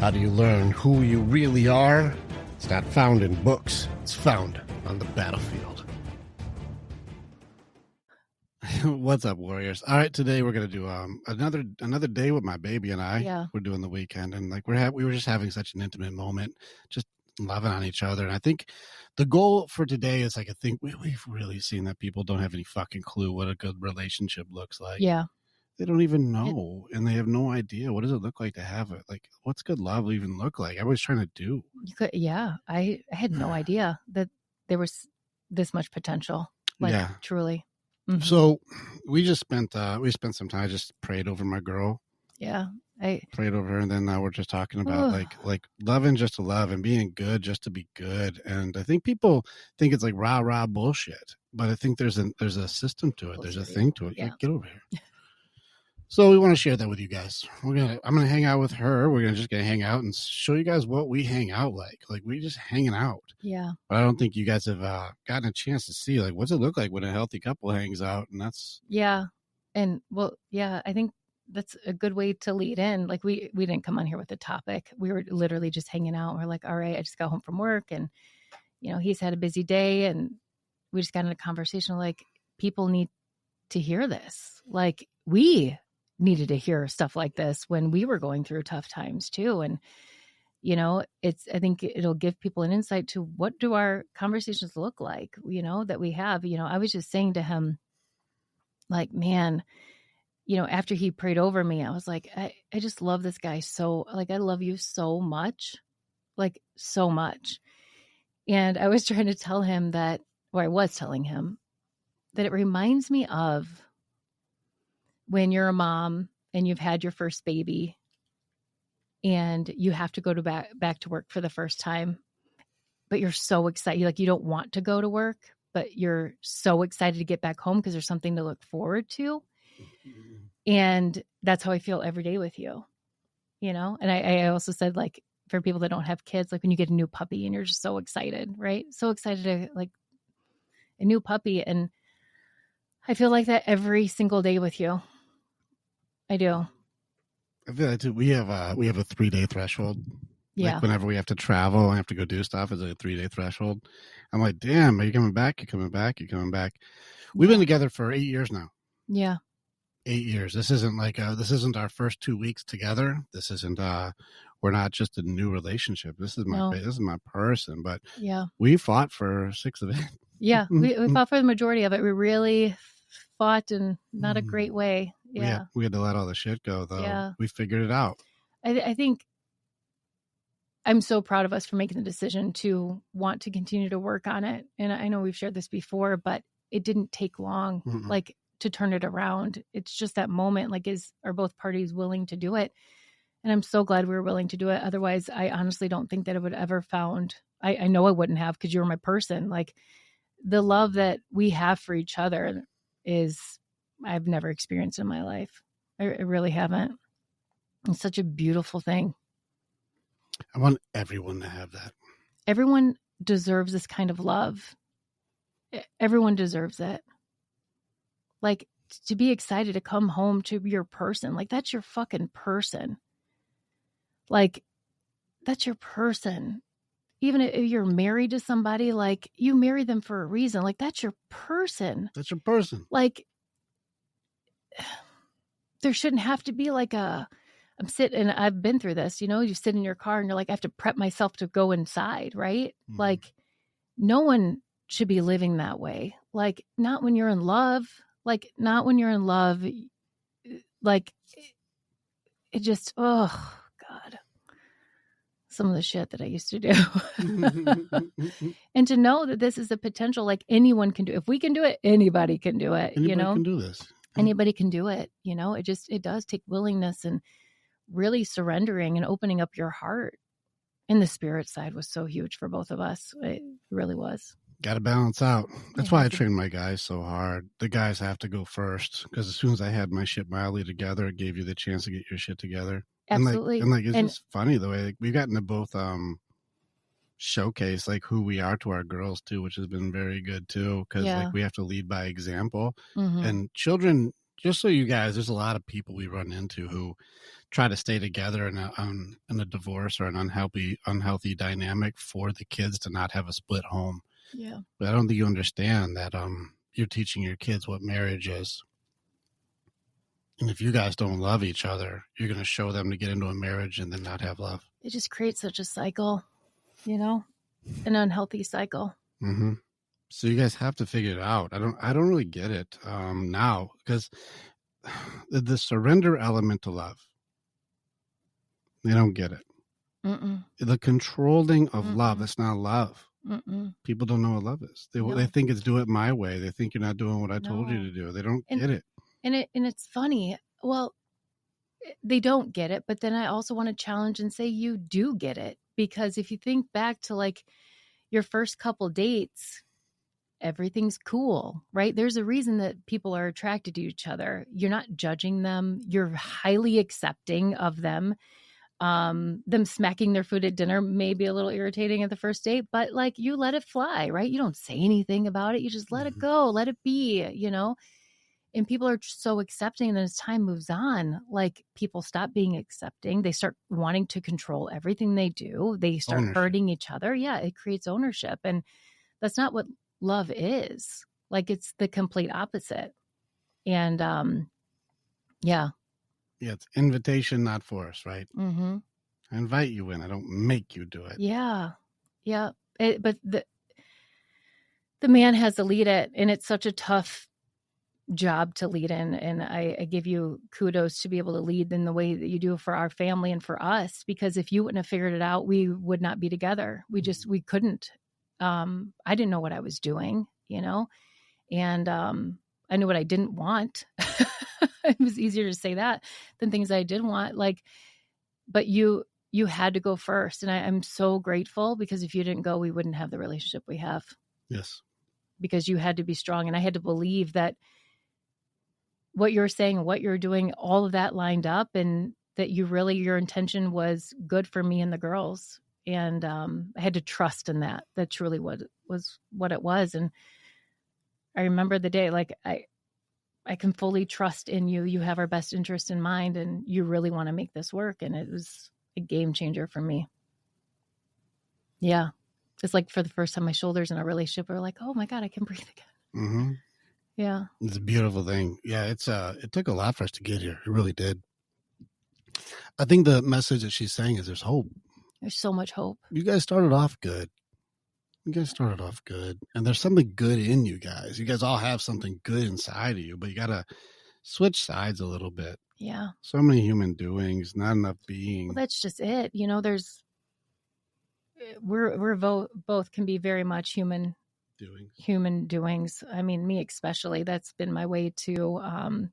How do you learn who you really are? It's not found in books. It's found on the battlefield. What's up, warriors? All right, today we're gonna do another day with my baby and I. Yeah. We're doing the weekend, and like we were just having such an intimate moment, just loving on each other. And I think the goal for today is like I think we've really seen that people don't have any fucking clue what a good relationship looks like. Yeah. They don't even know, and they have no idea what does it look like to have it. Like, what's good love even look like? Everybody's trying to do. You could, yeah. I had no idea that there was this much potential. Like, Yeah. truly. Mhm. So we spent some time. I just prayed over my girl. Yeah. Prayed over her, and then now we're just talking about like loving just to love and being good just to be good. And I think people think it's like rah bullshit, but I think there's a system to it. There's a thing to it. Yeah. Like, get over here. So we want to share that with you guys. I'm gonna hang out with her. We're just gonna hang out and show you guys what we hang out like. Like, we just hanging out. Yeah. But I don't think you guys have gotten a chance to see like what's it look like when a healthy couple hangs out, and that's Yeah. And well, yeah, I think that's a good way to lead in. Like, we didn't come on here with a topic. We were literally just hanging out. We're like, all right, I just got home from work, and he's had a busy day, and we just got in a conversation like, people need to hear this. Like, we needed to hear stuff like this when we were going through tough times too. And, I think it'll give people an insight to what do our conversations look like, that we have. I was just saying to him, like, man, after he prayed over me, I was like, I just love this guy. So like, I love you so much, like so much. And I was trying to tell him that, or I was telling him that it reminds me of when you're a mom and you've had your first baby and you have to go back to work for the first time, but you're so excited. Like, you don't want to go to work, but you're so excited to get back home because there's something to look forward to. And that's how I feel every day with you, And I also said, like, for people that don't have kids, like when you get a new puppy and you're just so excited, right? So excited to like a new puppy. And I feel like that every single day with you. I do. I feel like too. We have a 3-day threshold. Yeah. Like, whenever we have to travel and have to go do stuff, it's like a 3-day threshold. I'm like, damn, are you coming back? You're coming back. You're coming back. We've been together for 8 years now. Yeah. 8 years. This isn't like this isn't our first 2 weeks together. This isn't we're not just a new relationship. This is my person. But yeah, we fought for 6 of it. Yeah, we fought for the majority of it. We really fought in not a great way. Yeah, we had to let all the shit go, though. Yeah. We figured it out. I think I'm so proud of us for making the decision to want to continue to work on it. And I know we've shared this before, but it didn't take long, like, to turn it around. It's just that moment, like, are both parties willing to do it? And I'm so glad we were willing to do it. Otherwise, I honestly don't think that I would ever found, I know I wouldn't have, because you were my person. Like, the love that we have for each other I've never experienced in my life. I really haven't. It's such a beautiful thing. I want everyone to have that. Everyone deserves this kind of love. Everyone deserves it. Like, to be excited to come home to your person. Like, that's your fucking person. Like, that's your person. Even if you're married to somebody, like, you marry them for a reason. Like, that's your person. That's your person. Like, there shouldn't have to be like I'm sitting, and I've been through this, you sit in your car and you're like, I have to prep myself to go inside, right? Like, no one should be living that way. Like, not when you're in love. Like, not when you're in love. Like, it just, oh God. Some of the shit that I used to do. And to know that this is a potential, like, anyone can do. If we can do it, anybody can do it. Anybody can do this. Anybody can do it. It does take willingness and really surrendering and opening up your heart. And the spirit side was so huge for both of us. It really was. Got to balance out. That's why I train my guys so hard. The guys have to go first, because as soon as I had my shit mildly together, it gave you the chance to get your shit together. Absolutely. And it's just funny the way we've gotten to both showcase like who we are to our girls too, which has been very good too, because like we have to lead by example. And children just so you guys, there's a lot of people we run into who try to stay together in a divorce or an unhealthy dynamic for the kids to not have a split home. Yeah. But I don't think you understand that you're teaching your kids what marriage is. And if you guys don't love each other, you're going to show them to get into a marriage and then not have love. It just creates such a cycle, an unhealthy cycle. Mm-hmm. So you guys have to figure it out. I don't really get it now, because the surrender element to love, they don't get it. Mm-mm. The controlling of love, that's not love. Mm-mm. People don't know what love is. They think it's do it my way. They think you're not doing what I told you to do. They don't get it. And it's funny. Well, they don't get it, but then I also want to challenge and say you do get it, because if you think back to like your first couple dates, everything's cool, right? There's a reason that people are attracted to each other. You're not judging them. You're highly accepting of them. Them smacking their food at dinner may be a little irritating at the first date, but like you let it fly, right? You don't say anything about it. You just let it go, let it be, and people are so accepting. And then as time moves on, like people stop being accepting. They start wanting to control everything they do. They start hurting each other. Yeah. It creates ownership. And that's not what love is. Like it's the complete opposite. And yeah, it's invitation, not force, right? Mm-hmm. I invite you in. I don't make you do it. Yeah. But the man has to lead it, and it's such a tough job to lead in. And I give you kudos to be able to lead in the way that you do for our family and for us, because if you wouldn't have figured it out, we would not be together. We couldn't. I didn't know what I was doing, and I knew what I didn't want. It was easier to say that than things I did want. But you had to go first. And I'm so grateful, because if you didn't go, we wouldn't have the relationship we have. Yes. Because you had to be strong. And I had to believe that what you're saying and what you're doing, all of that lined up, and that your intention was good for me and the girls. And I had to trust in that. That truly was what it was. And I remember the day, like I can fully trust in you. You have our best interest in mind, and you really want to make this work. And it was a game changer for me. Yeah. It's like for the first time, my shoulders in a relationship were like, oh my God, I can breathe again. Mm-hmm. Yeah. It's a beautiful thing. Yeah. It took a lot for us to get here. It really did. I think the message that she's saying is there's hope. There's so much hope. You guys started off good. And there's something good in you guys. You guys all have something good inside of you, but you got to switch sides a little bit. Yeah. So many human doings, not enough being. Well, that's just it. We're both can be very much human doings. I mean, me especially, that's been my way to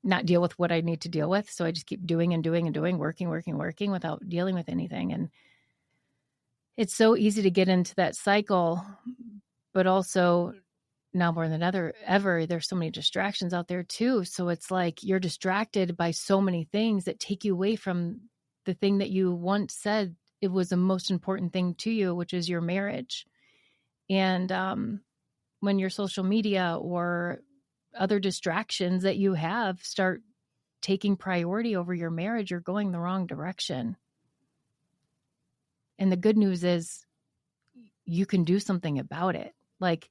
not deal with what I need to deal with. So I just keep doing and doing and doing, working without dealing with anything. And it's so easy to get into that cycle, but also now more than ever, there's so many distractions out there too. So it's like you're distracted by so many things that take you away from the thing that you once said it was the most important thing to you, which is your marriage. And when your social media or other distractions that you have start taking priority over your marriage, you're going the wrong direction. And the good news is you can do something about it. Like,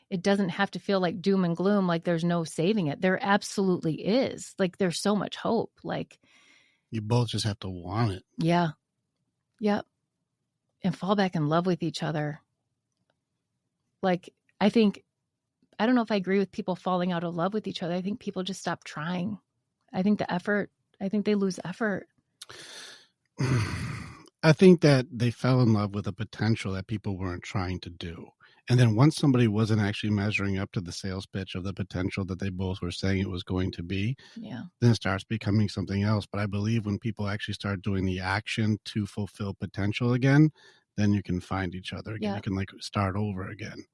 it doesn't have to feel like doom and gloom, like there's no saving it. There absolutely is. Like, there's so much hope. Like, you both just have to want it. Yeah. Yep. And fall back in love with each other. Like, I don't know if I agree with people falling out of love with each other. I think people just stop trying. I think they lose effort. I think that they fell in love with a potential that people weren't trying to do. And then once somebody wasn't actually measuring up to the sales pitch of the potential that they both were saying it was going to be, then it starts becoming something else. But I believe when people actually start doing the action to fulfill potential again, then you can find each other again. Yeah. You can like start over again.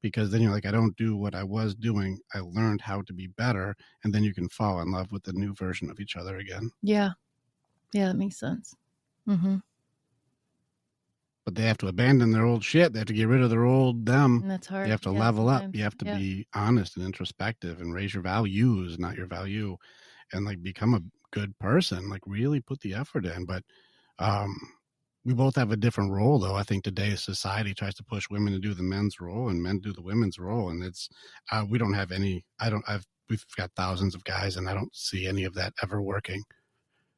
Because then you're like, I don't do what I was doing. I learned how to be better. And then you can fall in love with the new version of each other again. Yeah. Yeah, that makes sense. Mm-hmm. but they have to abandon their old shit. They have to get rid of their old them. And that's hard. You have to level up. You have to be honest and introspective and raise your values, not your value, and like become a good person, like really put the effort in. But we both have a different role, though. I think today's society tries to push women to do the men's role and men do the women's role, and it's we don't have any. We've got thousands of guys, and I don't see any of that ever working.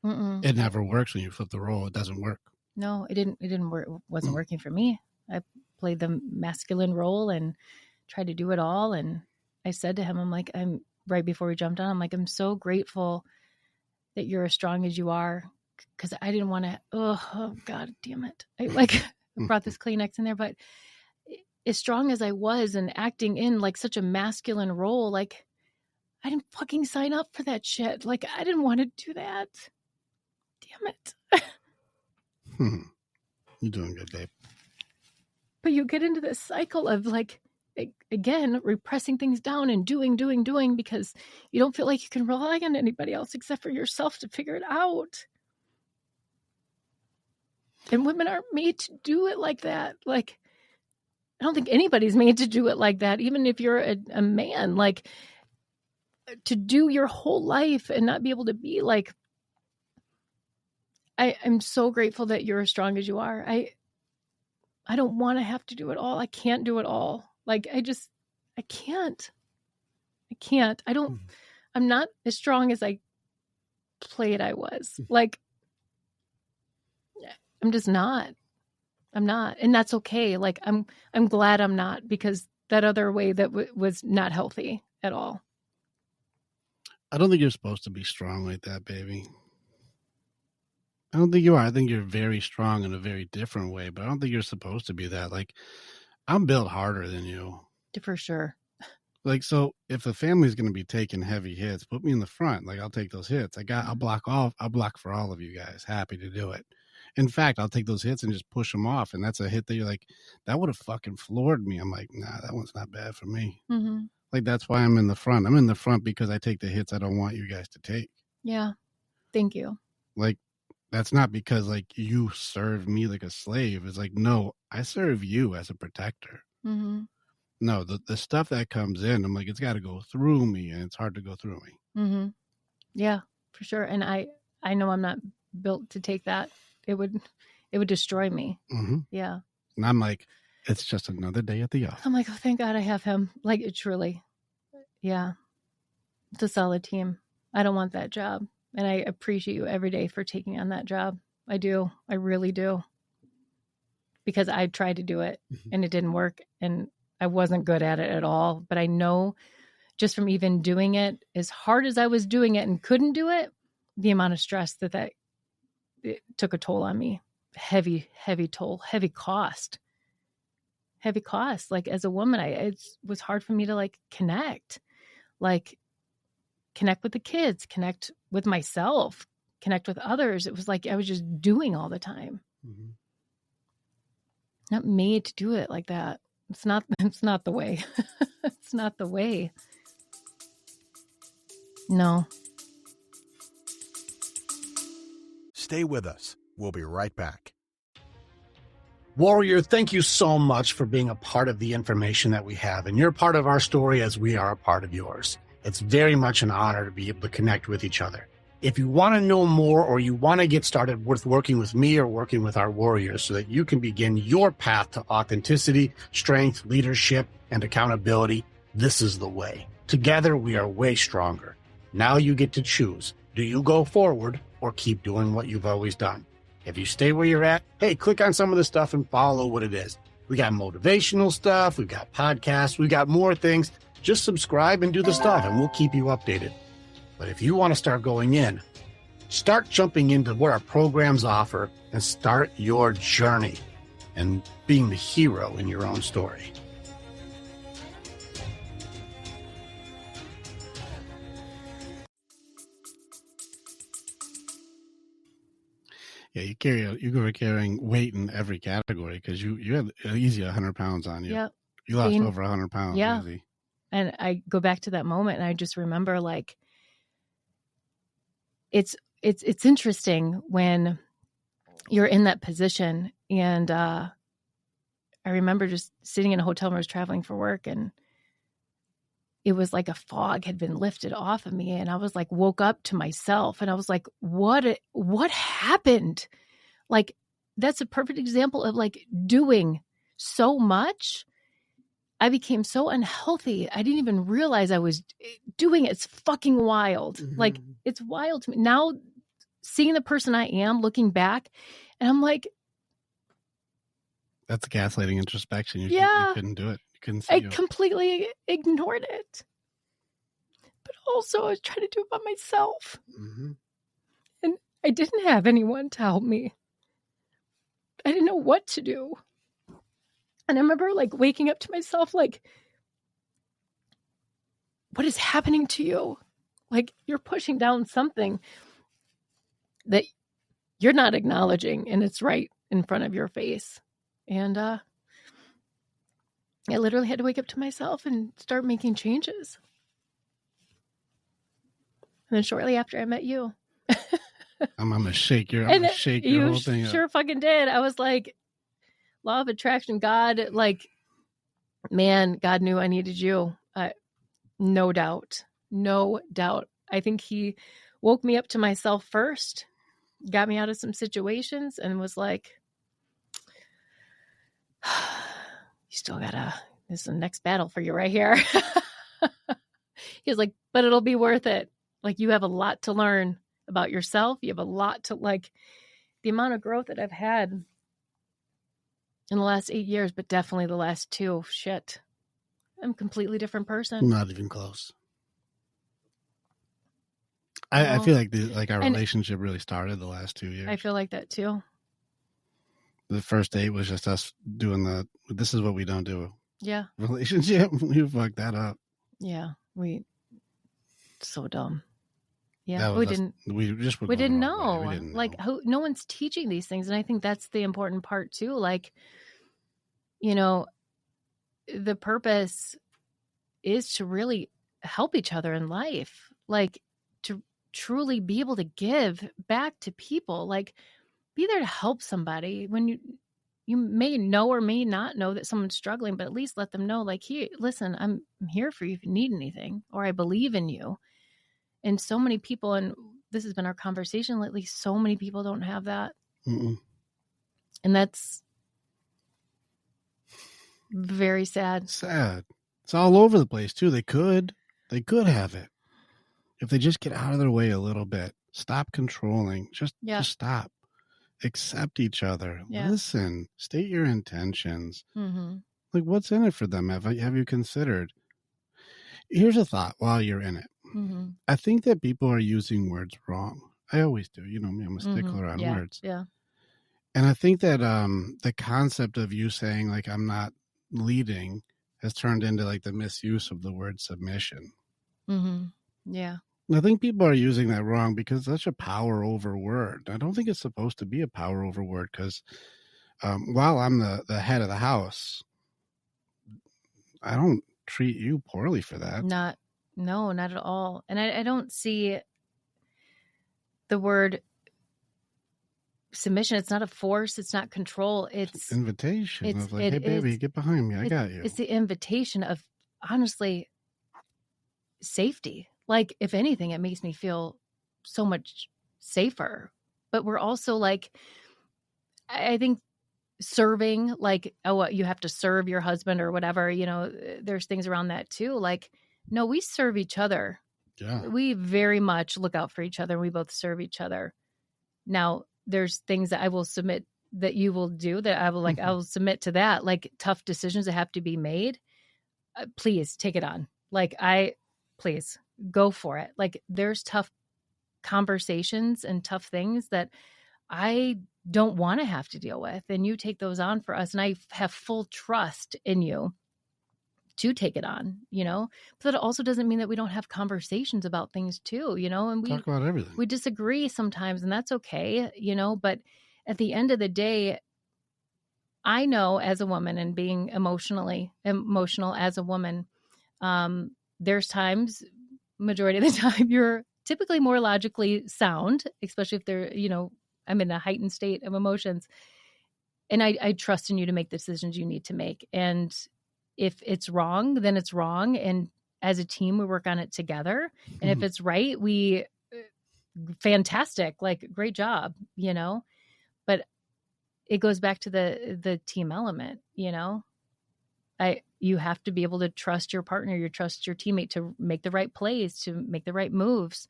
Mm-mm. It never works when you flip the role. It doesn't work. No, it didn't work. It wasn't working for me. I played the masculine role and tried to do it all. And I said to him, I'm right before we jumped on, I'm like, I'm so grateful that you're as strong as you are. Cause I didn't want to, oh God damn it. I brought this Kleenex in there, but as strong as I was and acting in like such a masculine role, like I didn't fucking sign up for that shit. Like I didn't want to do that. Damn it. You're doing good, babe. But you get into this cycle of like, again, repressing things down and doing because you don't feel like you can rely on anybody else except for yourself to figure it out. And women aren't made to do it like that. Like, I don't think anybody's made to do it like that. Even if you're a man, like to do your whole life and not be able to be like, I'm so grateful that you're as strong as you are. I don't want to have to do it all. I can't do it all. Like, I can't. I'm not as strong as I played I was. Like, I'm just not. I'm not. And that's okay. Like, I'm glad I'm not, because that other way that was not healthy at all. I don't think you're supposed to be strong like that, baby. I don't think you are. I think you're very strong in a very different way, but I don't think you're supposed to be that. Like, I'm built harder than you. For sure. Like, so if the family's going to be taking heavy hits, put me in the front. Like, I'll take those hits. I'll block for all of you guys. Happy to do it. In fact, I'll take those hits and just push them off. And that's a hit that you're like, that would have fucking floored me. I'm like, nah, that one's not bad for me. Mm-hmm. Like, that's why I'm in the front. I'm in the front because I take the hits I don't want you guys to take. Yeah. Thank you. Like, that's not because like you serve me like a slave. It's like, no, I serve you as a protector. Mm-hmm. No, the stuff that comes in, I'm like, it's got to go through me, and it's hard to go through me. Mm-hmm. Yeah, for sure. And I know I'm not built to take that. It would destroy me. Mm-hmm. Yeah. And I'm like, it's just another day at the office. I'm like, oh, thank God I have him. Like, it truly. Yeah. It's a solid team. I don't want that job. And I appreciate you every day for taking on that job. I do. I really do. Because I tried to do it and it didn't work. And I wasn't good at it at all. But I know just from even doing it, as hard as I was doing it and couldn't do it, the amount of stress that it took a toll on me. Heavy toll, heavy cost. Like, as a woman, it was hard for me to like connect with the kids, connect with myself, connect with others. It was like I was just doing all the time. Mm-hmm. Not made to do it like that. It's not the way. It's not the way. No. Stay with us. We'll be right back. Warrior, thank you so much for being a part of the information that we have. And you're part of our story as we are a part of yours. It's very much an honor to be able to connect with each other. If you want to know more or you want to get started with working with me or working with our warriors so that you can begin your path to authenticity, strength, leadership, and accountability, this is the way. Together, we are way stronger. Now you get to choose. Do you go forward or keep doing what you've always done? If you stay where you're at, hey, click on some of the stuff and follow what it is. We got motivational stuff. We've got podcasts. We got more things. Just subscribe and do the stuff, and we'll keep you updated. But if you want to start going in, start jumping into what our programs offer and start your journey and being the hero in your own story. Yeah, you were carrying weight in every category because you had easy 100 pounds on you. Yep. You lost over 100 pounds. Yeah. Easy. And I go back to that moment and I just remember like, it's interesting when you're in that position. And I remember just sitting in a hotel room. I was traveling for work, and it was like a fog had been lifted off of me. And I was like, woke up to myself, and I was like, what happened? Like, that's a perfect example of like doing so much. I became so unhealthy. I didn't even realize I was doing it. It's fucking wild. Mhm. Like, it's wild to me now, seeing the person I am, looking back, and I'm like, That's gaslighting introspection. You Yeah. couldn't do it. You couldn't see I you. completely ignored it. But also I was trying to do it by myself. Mhm. And I didn't have anyone to help me. I didn't know what to do. And I remember like waking up to myself like, what is happening to you? Like, you're pushing down something that you're not acknowledging, and it's right in front of your face. And I literally had to wake up to myself and start making changes. And then shortly after, I met you. I'm gonna shake your And whole thing sure up. fucking did. I was like, law of attraction, God, like, man, God knew I needed you. No doubt. No doubt. I think he woke me up to myself first, got me out of some situations, and was like, you still gotta, this is the next battle for you right here. He was like, but it'll be worth it. Like, you have a lot to learn about yourself. You have a lot to, like, the amount of growth that I've had in the last 8 years, but definitely the last 2. Shit. I'm a completely different person. Not even close. I feel like our relationship really started the last 2 years. I feel like that too. The first date was just us doing this is what we don't do. Yeah. Relationship. You fucked that up. Yeah. So dumb. That Yeah. was We us- didn't We just were we going didn't the wrong way. know. We didn't Like, know. no one's teaching these things. And I think that's the important part too. Like, you know, the purpose is to really help each other in life. Like, to truly be able to give back to people. Like, be there to help somebody when you may know or may not know that someone's struggling, but at least let them know, like, here, listen, I'm here for you if you need anything, or I believe in you. And so many people, and this has been our conversation lately, so many people don't have that. Mm-mm. And that's very sad. Sad. It's all over the place too. They could have it if they just get out of their way a little bit. Stop controlling. Just stop. Accept each other. Yeah. Listen. State your intentions. Mm-hmm. Like, what's in it for them? Have you considered? Here's a thought while you're in it. Mm-hmm. I think that people are using words wrong. I always do. You know me, I'm a stickler on words. Yeah. And I think that the concept of you saying, like, I'm not leading has turned into, like, the misuse of the word submission. Mm-hmm. Yeah. I think people are using that wrong because it's such a power over word. I don't think it's supposed to be a power over word because while I'm the head of the house, I don't treat you poorly for that. Not at all. And I don't see the word submission. It's not a force. It's not control. It's invitation of like, hey, baby, get behind me. I got you. It's the invitation of, honestly, safety. Like, if anything, it makes me feel so much safer. But we're also like, I think serving, like, oh, you have to serve your husband or whatever, you know, there's things around that too. Like, no, we serve each other. Yeah. We very much look out for each other. We both serve each other. Now, there's things that I will submit that you will do that I will like, I will submit to that, like tough decisions that have to be made. Please take it on. Like, please go for it. Like, there's tough conversations and tough things that I don't want to have to deal with. And you take those on for us. And I have full trust in you to take it on, you know, but that also doesn't mean that we don't have conversations about things too, you know, and we talk about everything. We disagree sometimes, and that's okay, you know, but at the end of the day, I know as a woman, and being emotional as a woman, there's times, majority of the time, you're typically more logically sound, especially if they're, you know, I'm in a heightened state of emotions. And I trust in you to make the decisions you need to make. And if it's wrong, then it's wrong. And as a team, we work on it together. And if it's right, fantastic, like great job, you know, but it goes back to the team element, you know, you have to be able to trust your partner, you trust your teammate to make the right plays, to make the right moves,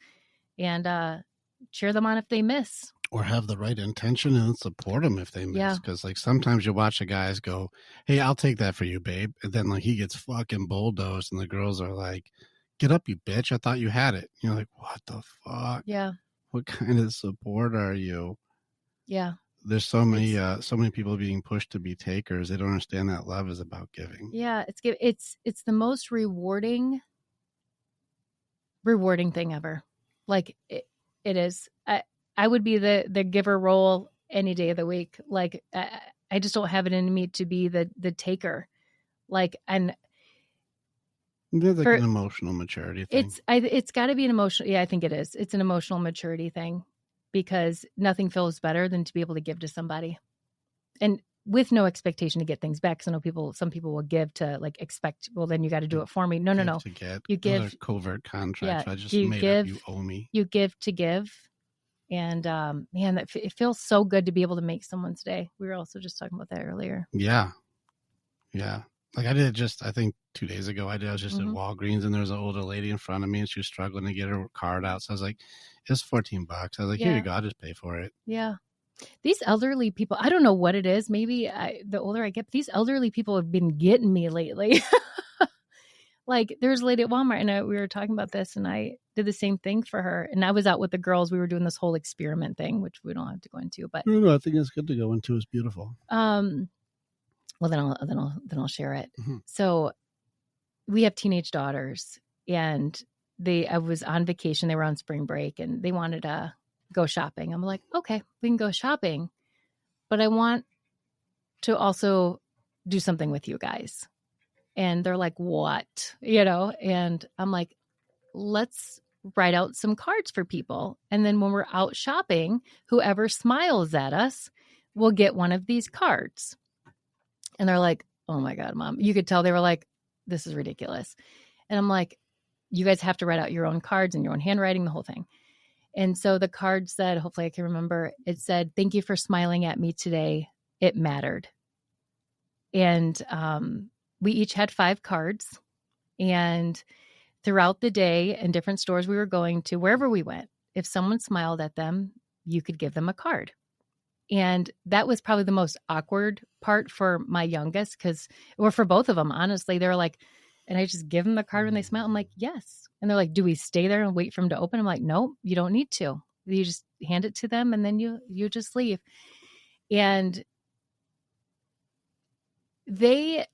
and cheer them on if they miss. Or have the right intention and support them if they miss. Yeah. Because like sometimes you watch the guys go, hey, I'll take that for you, babe. And then like he gets fucking bulldozed and the girls are like, get up, you bitch. I thought you had it. You're like, what the fuck? Yeah. What kind of support are you? Yeah. There's so many people being pushed to be takers. They don't understand that love is about giving. Yeah. It's the most rewarding thing ever. Like it is. I would be the giver role any day of the week. Like I just don't have it in me to be the taker. Like, and there's like an emotional maturity thing. It's got to be an emotional. Yeah, I think it is. It's an emotional maturity thing, because nothing feels better than to be able to give to somebody, and with no expectation to get things back. Because I know some people will give to like expect. Well, then you got to do it for me. No. You give covert contracts. Yeah, I just made up. You owe me. You give to give. And man, it feels so good to be able to make someone's day. We were also just talking about that earlier. Yeah. Like I did I think 2 days ago, I was just at Walgreens and there was an older lady in front of me and she was struggling to get her card out. So I was like, it's $14. I was like, here you go, I'll just pay for it. Yeah. These elderly people, I don't know what it is. Maybe the older I get, these elderly people have been getting me lately. Like there's a lady at Walmart and we were talking about this and I did the same thing for her. And I was out with the girls. We were doing this whole experiment thing, which we don't have to go into, but no, I think it's good to go into. It's beautiful. Well, then I'll share it. Mm-hmm. So we have teenage daughters and I was on vacation. They were on spring break and they wanted to go shopping. I'm like, okay, we can go shopping, but I want to also do something with you guys. And they're like, what? You know? And I'm like, let's write out some cards for people. And then when we're out shopping, whoever smiles at us will get one of these cards. And they're like, oh my God, Mom. You could tell they were like, this is ridiculous. And I'm like, you guys have to write out your own cards in your own handwriting, the whole thing. And so the card said, hopefully I can remember, it said, thank you for smiling at me today. It mattered. And we each had 5 cards. And throughout the day in different stores we were going to, wherever we went, if someone smiled at them, you could give them a card. And that was probably the most awkward part for my youngest, or for both of them, honestly. They were like, and I just give them the card when they smile. I'm like, yes. And they're like, do we stay there and wait for them to open? I'm like, nope, you don't need to. You just hand it to them and then you just leave. And they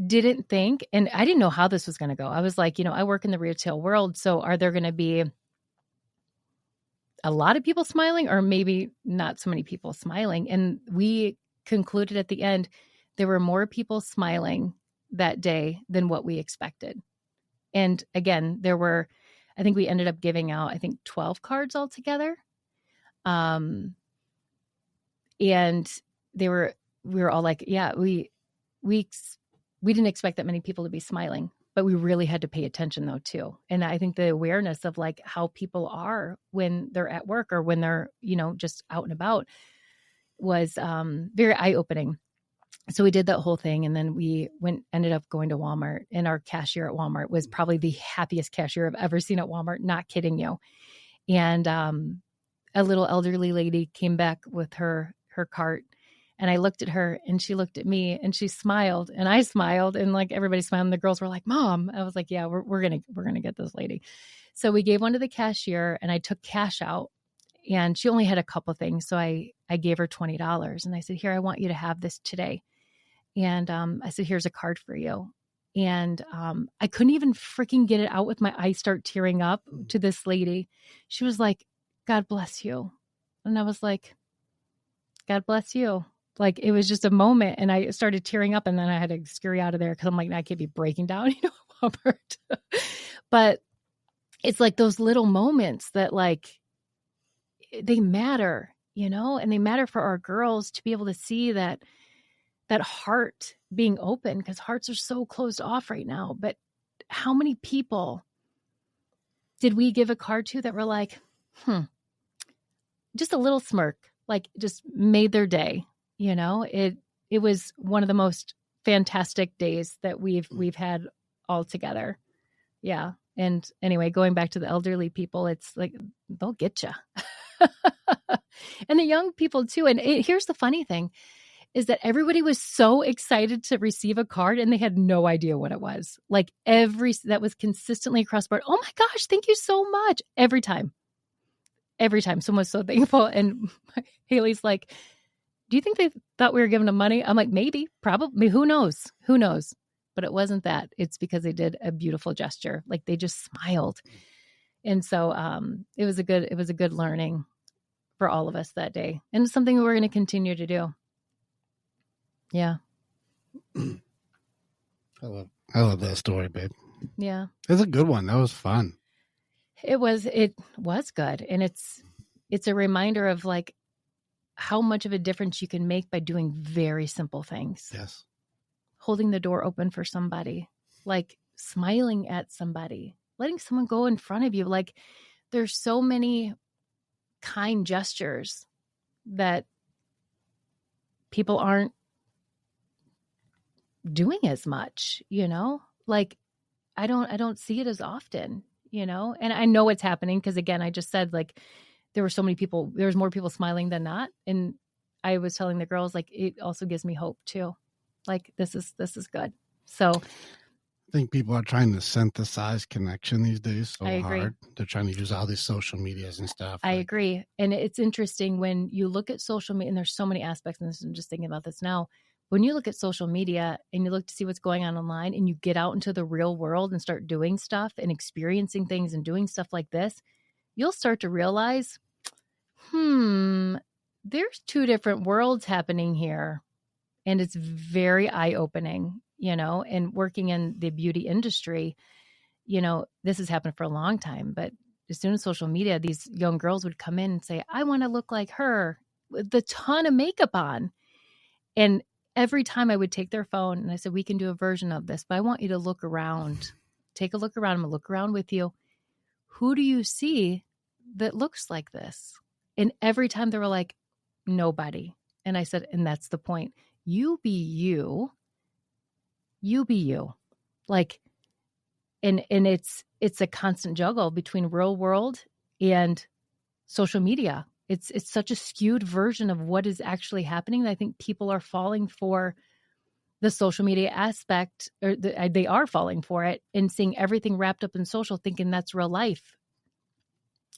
didn't think, and I didn't know how this was going to go. I was like, I work in the retail world. So are there going to be a lot of people smiling or maybe not so many people smiling? And we concluded at the end, there were more people smiling that day than what we expected. And again, I think we ended up giving out, 12 cards altogether. And we were all like, yeah, we didn't expect that many people to be smiling, but we really had to pay attention though too. And I think the awareness of like how people are when they're at work or when they're, just out and about was very eye-opening. So we did that whole thing. And then we ended up going to Walmart, and our cashier at Walmart was probably the happiest cashier I've ever seen at Walmart. Not kidding you. And a little elderly lady came back with her cart. And I looked at her and she looked at me and she smiled and I smiled and like everybody smiled and the girls were like, Mom. I was like, yeah, we're going to get this lady. So we gave one to the cashier and I took cash out and she only had a couple things. So I gave her $20 and I said, here, I want you to have this today. And I said, here's a card for you. And I couldn't even freaking get it out with my eyes start tearing up to this lady. She was like, God bless you. And I was like, God bless you. Like, it was just a moment and I started tearing up and then I had to scurry out of there because I'm like, I can't be breaking down, Robert. But it's like those little moments that like, they matter. and they matter for our girls to be able to see that heart being open, because hearts are so closed off right now. But how many people did we give a card to that were like, just a little smirk, like just made their day? It was one of the most fantastic days that we've had all together. Yeah. And anyway, going back to the elderly people, it's like, they'll get you. And the young people too. And here's the funny thing is that everybody was so excited to receive a card and they had no idea what it was. Like that was consistently across the board. Oh my gosh, thank you so much. Every time someone was so thankful. And Haley's like, do you think they thought we were giving them money? I'm like, maybe, probably, who knows? But it wasn't that. It's because they did a beautiful gesture. Like they just smiled. And so it was a good learning for all of us that day. And it's something we're going to continue to do. Yeah. I love that story, babe. Yeah. It's a good one. That was fun. It was good. And it's a reminder of like how much of a difference you can make by doing very simple things. Yes. Holding the door open for somebody, like smiling at somebody, letting someone go in front of you. Like there's so many kind gestures that people aren't doing as much, like I don't see it as often, and I know it's happening because again, I just said like there were so many people, there was more people smiling than not. And I was telling the girls, like, it also gives me hope too. Like this is good. So I think people are trying to synthesize connection these days so I agree. hard. They're trying to use all these social medias and stuff. I agree. And it's interesting when you look at social media, and there's so many aspects in this. I'm just thinking about this now. When you look at social media and you look to see what's going on online and you get out into the real world and start doing stuff and experiencing things and doing stuff like this, you'll start to realize, there's two different worlds happening here. And it's very eye-opening, and working in the beauty industry, this has happened for a long time. But as soon as social media, these young girls would come in and say, I want to look like her with a ton of makeup on. And every time I would take their phone and I said, we can do a version of this, but I want you to look around. Take a look around. I'm going to look around with you. Who do you see that looks like this? And every time they were like, nobody. And I said, and that's the point. You be you. You be you. Like, and it's a constant juggle between real world and social media. It's such a skewed version of what is actually happening. I think people are falling for the social media aspect, or they are falling for it and seeing everything wrapped up in social, thinking that's real life.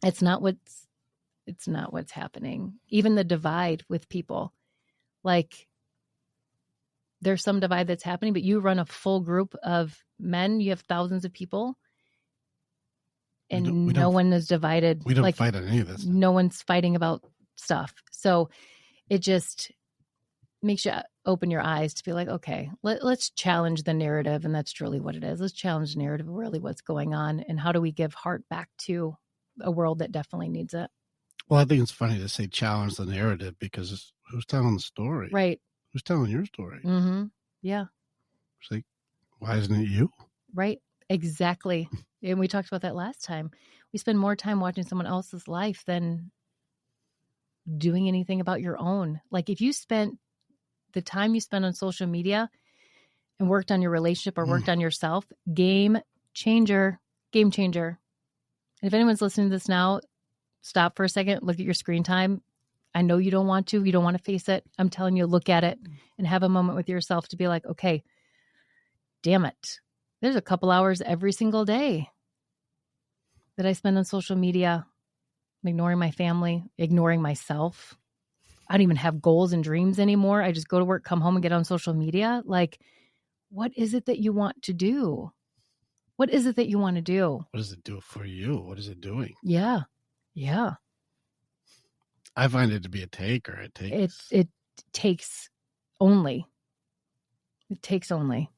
It's not what's happening. Even the divide with people, like there's some divide that's happening, but you run a full group of men, you have thousands of people, and no one is divided. We don't fight on any of this. No one's fighting about stuff. So it just makes you open your eyes to be like, okay, let's challenge the narrative. And that's truly what it is. Let's challenge the narrative of really what's going on. And how do we give heart back to a world that definitely needs it? Well, I think it's funny to say challenge the narrative because who's telling the story? Right. Who's telling your story? Mm-hmm. Yeah. It's like, why isn't it you? Right. Exactly. And we talked about that last time. We spend more time watching someone else's life than doing anything about your own. Like if you spent the time you spend on social media and worked on your relationship or worked on yourself, game changer. And if anyone's listening to this now, stop for a second, look at your screen time. I know you don't want to face it. I'm telling you, look at it and have a moment with yourself to be like, okay, damn it. There's a couple hours every single day that I spend on social media. I'm ignoring my family, ignoring myself. I don't even have goals and dreams anymore. I just go to work, come home and get on social media. Like, what is it that you want to do? What is it that you want to do? What does it do for you? What is it doing? Yeah. Yeah. I find it to be a taker. It takes only. It takes only.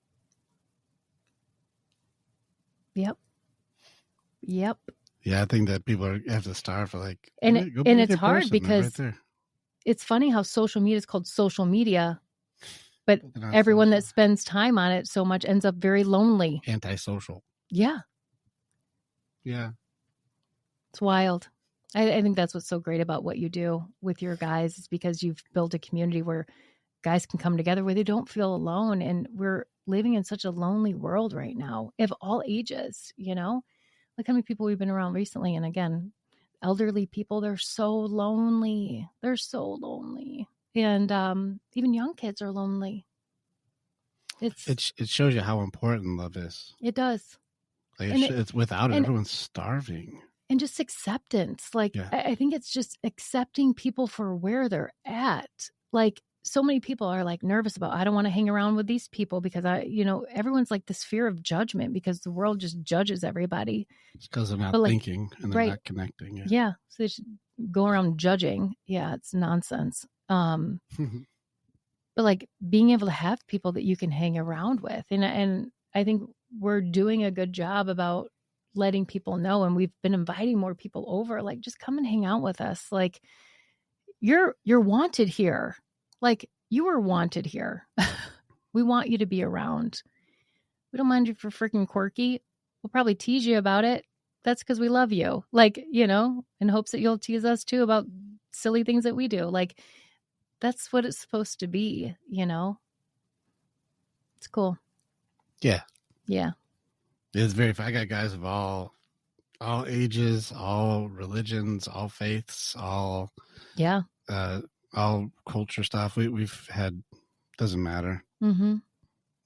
Yep. Yeah, I think that people have to starve for like, and it's hard because right it's funny how social media is called social media, but But they're not everyone that social. spends time on it so much ends up very lonely. Antisocial. Yeah, Yeah. it's wild. I think that's what's so great about what you do with your guys is because you've built a community where guys can come together where they don't feel alone. And we're living in such a lonely world right now of all ages, you know? Look how many people we've been around recently. And again, elderly people, they're so lonely. They're so lonely. And even young kids are lonely. It shows you how important love is. It does. Like And it's without it, and- everyone's starving. And just acceptance. Like, Yeah. I think it's just accepting people for where they're at. Like, so many people are like nervous about, I don't want to hang around with these people because everyone's like this fear of judgment because the world just judges everybody. It's because they're not But, like, thinking and they're right. not connecting. Yeah. So they just go around judging. Yeah. It's nonsense. But like being able to have people that you can hang around with. And I think we're doing a good job about letting people know. And we've been inviting more people over, like, just come and hang out with us. Like you're wanted here. Like you were wanted here. We want you to be around. We don't mind if you're freaking quirky. We'll probably tease you about it. That's because we love you. Like, in hopes that you'll tease us too about silly things that we do. Like, that's what it's supposed to be, It's cool. Yeah. Yeah. It's very, I got guys of all ages, all religions, all faiths, all culture stuff. We've had, doesn't matter. Mm-hmm.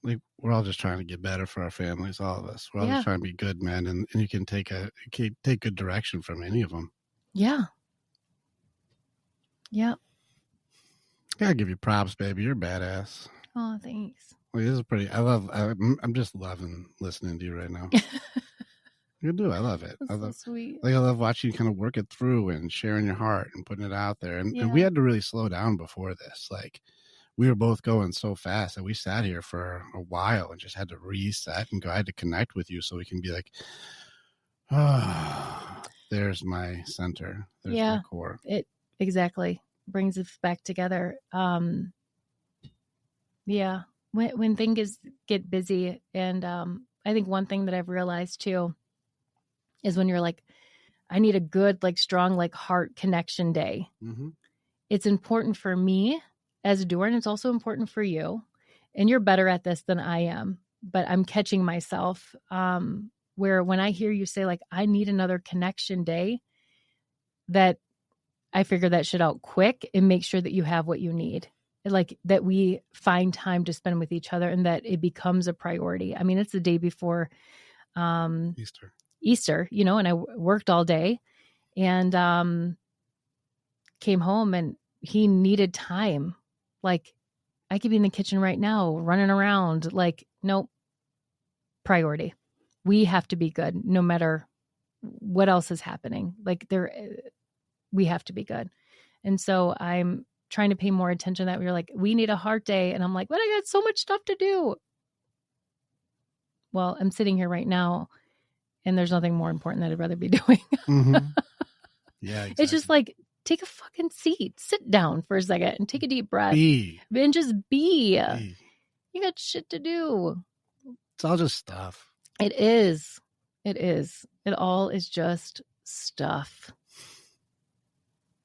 Like we're all just trying to get better for our families, all of us. We're all just trying to be good men, and you can take good direction from any of them. Yeah. Yeah. Gotta give you props, baby. You're badass. Oh, thanks. Like, this is pretty. I'm just loving listening to you right now. You do. I love it. That's so sweet. I love watching you kind of work it through and sharing your heart and putting it out there. And we had to really slow down before this. Like we were both going so fast that we sat here for a while and just had to reset and go. I had to connect with you so we can be like, there's my center. There's my core. It exactly brings us back together. When things get busy, and I think one thing that I've realized too is when you're like, I need a good, like strong, like heart connection day. Mm-hmm. It's important for me as a doer, and it's also important for you. And you're better at this than I am, but I'm catching myself where when I hear you say like, I need another connection day, that I figure that shit out quick and make sure that you have what you need. Like that we find time to spend with each other and that it becomes a priority. I mean, it's the day before Easter, and I worked all day and came home and he needed time. Like I could be in the kitchen right now running around. Like, nope, priority. We have to be good no matter what else is happening. Like we have to be good. And so I'm trying to pay more attention to that. We were like, we need a heart day. And I'm like, but I got so much stuff to do. Well, I'm sitting here right now and there's nothing more important that I'd rather be doing. Mm-hmm. Yeah, exactly. It's just like, take a fucking seat, sit down for a second and take a deep breath and just be. You got shit to do. It's all just stuff. It is. It is. It all is just stuff.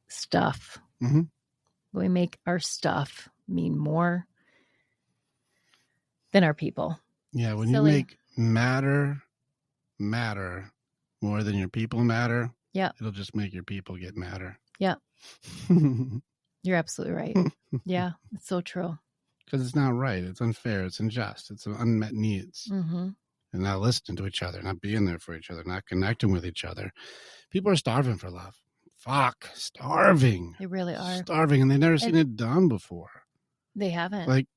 Stuff. Mm-hmm. We make our stuff mean more than our people. Yeah, when you make matter more than your people matter, it'll just make your people get madder. Yeah. You're absolutely right. Yeah, it's so true. Because it's not right. It's unfair. It's unjust. It's unmet needs. Mm-hmm. And not listening to each other, not being there for each other, not connecting with each other. People are starving for love. Fuck, starving. They really are. Starving, and they've never seen it done before. They haven't. Like,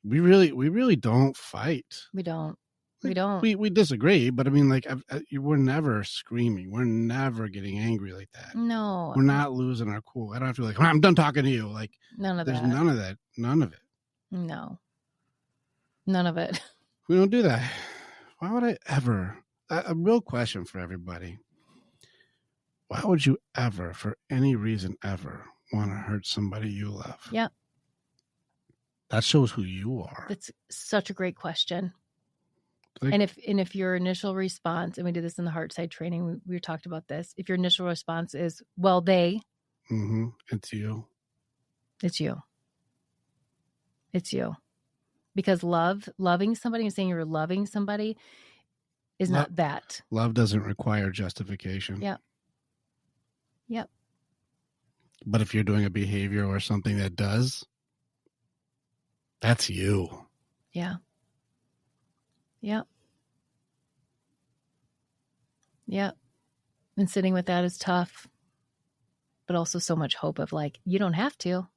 we really don't fight. We don't. We don't. We disagree, but I mean, like, we're never screaming. We're never getting angry like that. No. We're not losing our cool. I don't have to be like, I'm done talking to you. Like, none of that. There's none of that. None of it. No. None of it. We don't do that. Why would I ever? A real question for everybody. Why would you ever, for any reason ever, want to hurt somebody you love? Yeah. That shows who you are. That's such a great question. Like- and if your initial response, and we did this in the Heart Side training, we talked about this. If your initial response is, well, It's you. it's you. It's you. Because loving somebody and saying you're loving somebody is not that. Love doesn't require justification. Yeah. Yep. But if you're doing a behavior or something that does, that's you. Yeah. Yep. Yep. And sitting with that is tough, but also so much hope of like, you don't have to.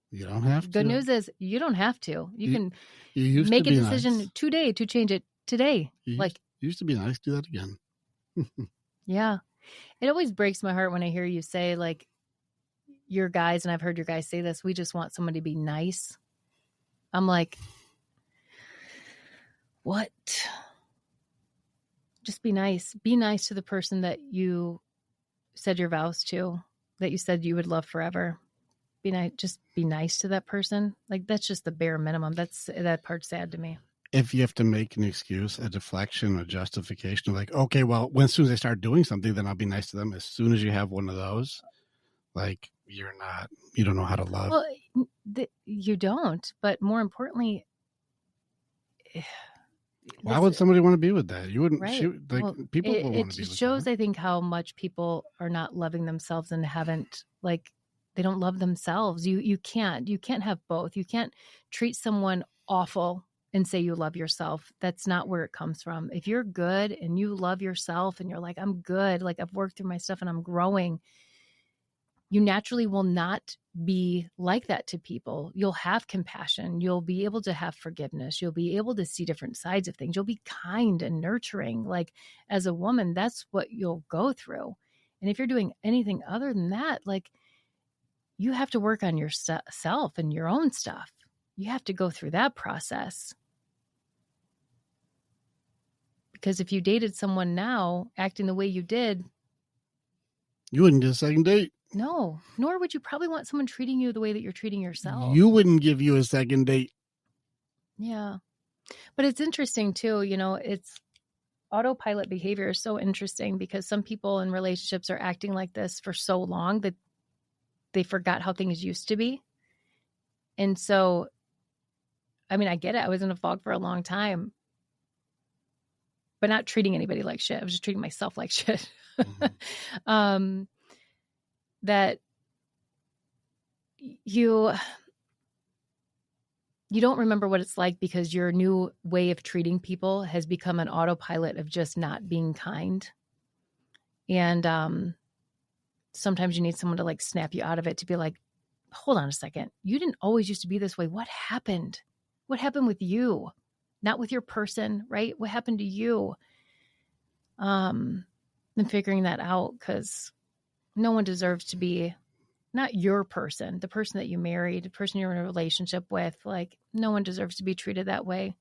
You don't have to. Good news is you don't have to. You can You used make to a be decision nice. today to change it today. You Like, used to be nice. Do that again. yeah. It always breaks my heart when I hear you say, like, your guys, and I've heard your guys say this, we just want someone to be nice. I'm like, what? Just be nice. Be nice to the person that you said your vows to, that you said you would love forever. Be nice. Just be nice to that person. Like, that's just the bare minimum. That part's sad to me. If you have to make an excuse, a deflection, a justification, like, okay, well, as soon as they start doing something, then I'll be nice to them. As soon as you have one of those, like, you don't know how to love. Well, you don't. But more importantly, Why would somebody want to be with that? You wouldn't. Right. People will want to be it with shows, that. I think, how much people are not loving themselves and haven't, like, they don't love themselves. You can't have both. You can't treat someone awful and say you love yourself. That's not where it comes from. If you're good and you love yourself and you're like, I'm good, like, I've worked through my stuff and I'm growing, you naturally will not be like that to people. You'll have compassion. You'll be able to have forgiveness. You'll be able to see different sides of things. You'll be kind and nurturing. Like, as a woman, that's what you'll go through. And if you're doing anything other than that, like, you have to work on yourself and your own stuff. You have to go through that process. Because if you dated someone now acting the way you did, You wouldn't get a second date. no, nor would you probably want someone treating you the way that you're treating yourself. You wouldn't give you a second date. Yeah. But it's interesting too, it's autopilot behavior is so interesting because some people in relationships are acting like this for so long that they forgot how things used to be. And so, I mean, I get it. I was in a fog for a long time, but not treating anybody like shit. I was just treating myself like shit. Mm-hmm. That you don't remember what it's like because your new way of treating people has become an autopilot of just not being kind. And sometimes you need someone to, like, snap you out of it, to be like, hold on a second. You didn't always used to be this way. What happened? What happened with you? Not with your person, right? What happened to you? And figuring that out, because no one deserves to be, not your person, the person that you married, the person you're in a relationship with. Like, no one deserves to be treated that way.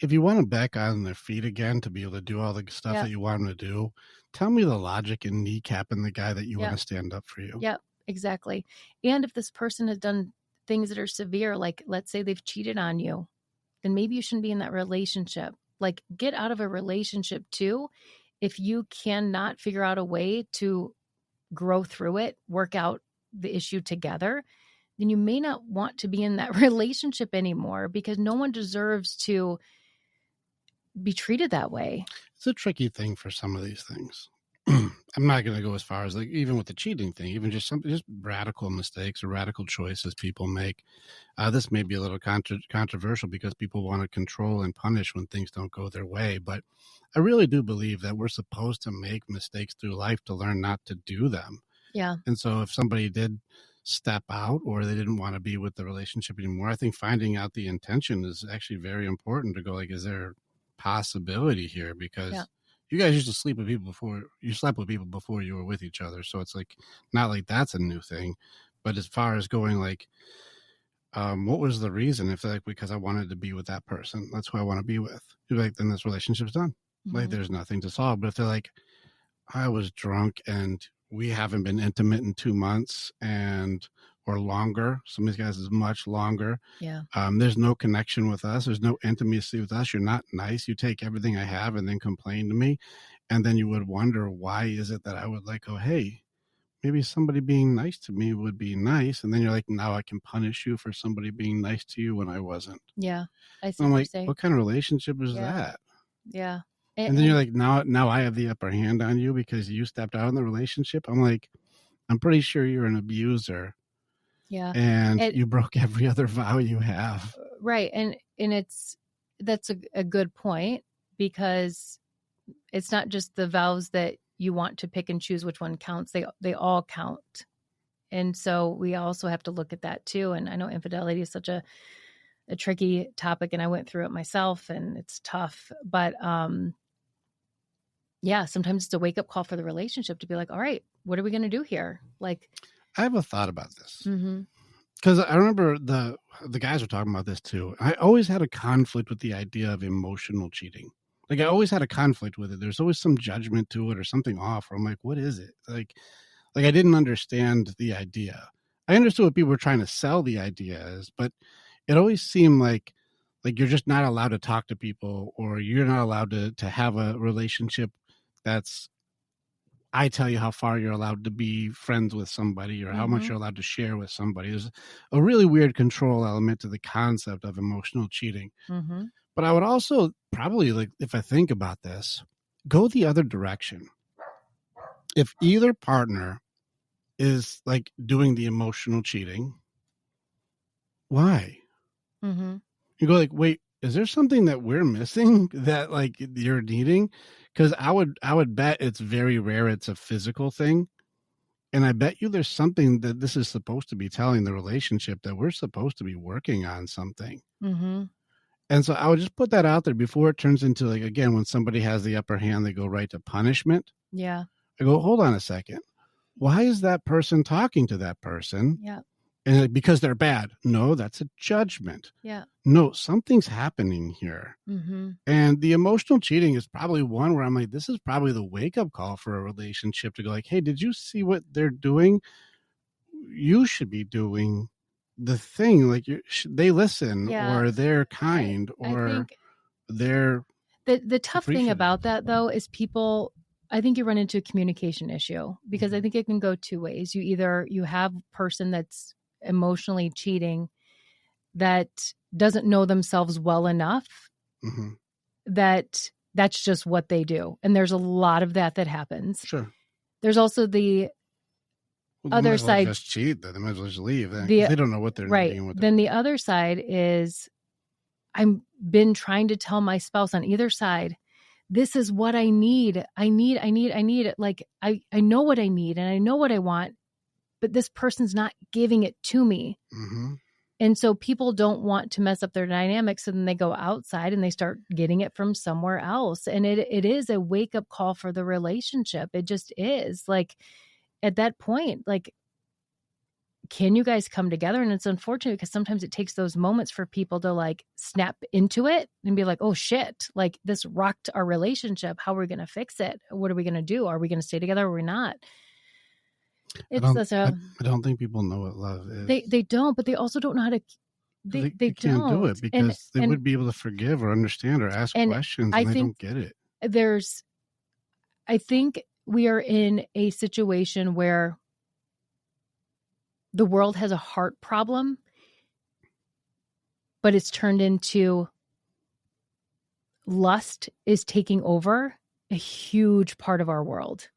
If you want them back on their feet again to be able to do all the stuff that you want them to do, tell me the logic in kneecapping the guy that you want to stand up for you. Yeah, exactly. And if this person has done things that are severe, like, let's say they've cheated on you, then maybe you shouldn't be in that relationship. Like, get out of a relationship too. If you cannot figure out a way to grow through it, work out the issue together, then you may not want to be in that relationship anymore, because no one deserves to be treated that way. It's a tricky thing for some of these things. I'm not going to go as far as, like, even with the cheating thing, even just radical mistakes or radical choices people make. This may be a little controversial because people want to control and punish when things don't go their way. But I really do believe that we're supposed to make mistakes through life to learn not to do them. Yeah. And so if somebody did step out or they didn't want to be with the relationship anymore, I think finding out the intention is actually very important to go, like, is there a possibility here? Because you guys used to sleep with people before you slept with people before you were with each other. So it's like, not like that's a new thing. But as far as going, like, what was the reason? If they're like, because I wanted to be with that person, that's who I want to be with. You're like, then this relationship's done. Mm-hmm. Like, there's nothing to solve. But if they're like, I was drunk and we haven't been intimate in 2 months and or longer. Some of these guys is much longer. Yeah. There's no connection with us. There's no intimacy with us. You're not nice. You take everything I have and then complain to me. And then you would wonder, why is it that I would like, oh, hey, maybe somebody being nice to me would be nice. And then you're like, now I can punish you for somebody being nice to you when I wasn't. Yeah. I see I'm what you're like, saying. what kind of relationship is Yeah. that? Yeah. And then you're like, now I have the upper hand on you because you stepped out in the relationship. I'm like, I'm pretty sure you're an abuser. Yeah. And you broke every other vow you have. Right. And that's a good point, because it's not just the vows that you want to pick and choose which one counts. They all count. And so we also have to look at that too. And I know infidelity is such a tricky topic, and I went through it myself, and it's tough, but, yeah, sometimes it's a wake up call for the relationship to be like, all right, what are we going to do here? Like, I have a thought about this. mm-hmm. Because I remember the guys were talking about this too. I always had a conflict with the idea of emotional cheating. Like, I always had a conflict with it. There's always some judgment to it or something off. Where I'm like, what is it? Like I didn't understand the idea. I understood what people were trying to sell the idea as, but it always seemed like you're just not allowed to talk to people, or you're not allowed to have a relationship that's, I tell you how far you're allowed to be friends with somebody, or how much you're allowed to share with somebody. There's a really weird control element to the concept of emotional cheating. Mm-hmm. But I would also probably, like, if I think about this, go the other direction. If either partner is like doing the emotional cheating, why? Mm-hmm. You go like, wait, is there something that we're missing that like you're needing? Because I would bet it's very rare it's a physical thing. And I bet you there's something that this is supposed to be telling the relationship, that we're supposed to be working on something. Mm-hmm. And so I would just put that out there before it turns into, like, again, when somebody has the upper hand, they go right to punishment. Yeah. I go, hold on a second. Why is that person talking to that person? Yeah. And because they're bad. No, that's a judgment. Yeah. No, something's happening here. Mm-hmm. And the emotional cheating is probably one where I'm like, this is probably the wake up call for a relationship to go like, hey, did you see what they're doing? You should be doing the thing. Like, they listen, Yeah. or they're kind, or I think they're the tough thing appreciative. about that, though, is people, I think you run into a communication issue, because I think it can go two ways. You have a person that's emotionally cheating that doesn't know themselves well enough, Mm-hmm. that's just what they do. And there's a lot of that happens. Sure. There's also the Well, other they might as well side, just cheat. Then they might as well just leave. Then, 'cause the- they don't know what they're right. needing. What Then the other side is, I've been trying to tell my spouse on either side, this is what I need. I need it. Like, I know what I need and I know what I want, but this person's not giving it to me. Mm-hmm. And so people don't want to mess up their dynamics. So then they go outside and they start getting it from somewhere else. And it is a wake up call for the relationship. It just is. Like, at that point, like, can you guys come together? And it's unfortunate because sometimes it takes those moments for people to like snap into it and be like, oh shit, like this rocked our relationship. How are we going to fix it? What are we going to do? Are we going to stay together or are we not? I don't think people know what love is. They don't, but they also don't know how to. They can't do it because they and would be able to forgive or understand or ask questions, and they don't get it. I think we are in a situation where the world has a heart problem, but it's turned into lust is taking over a huge part of our world.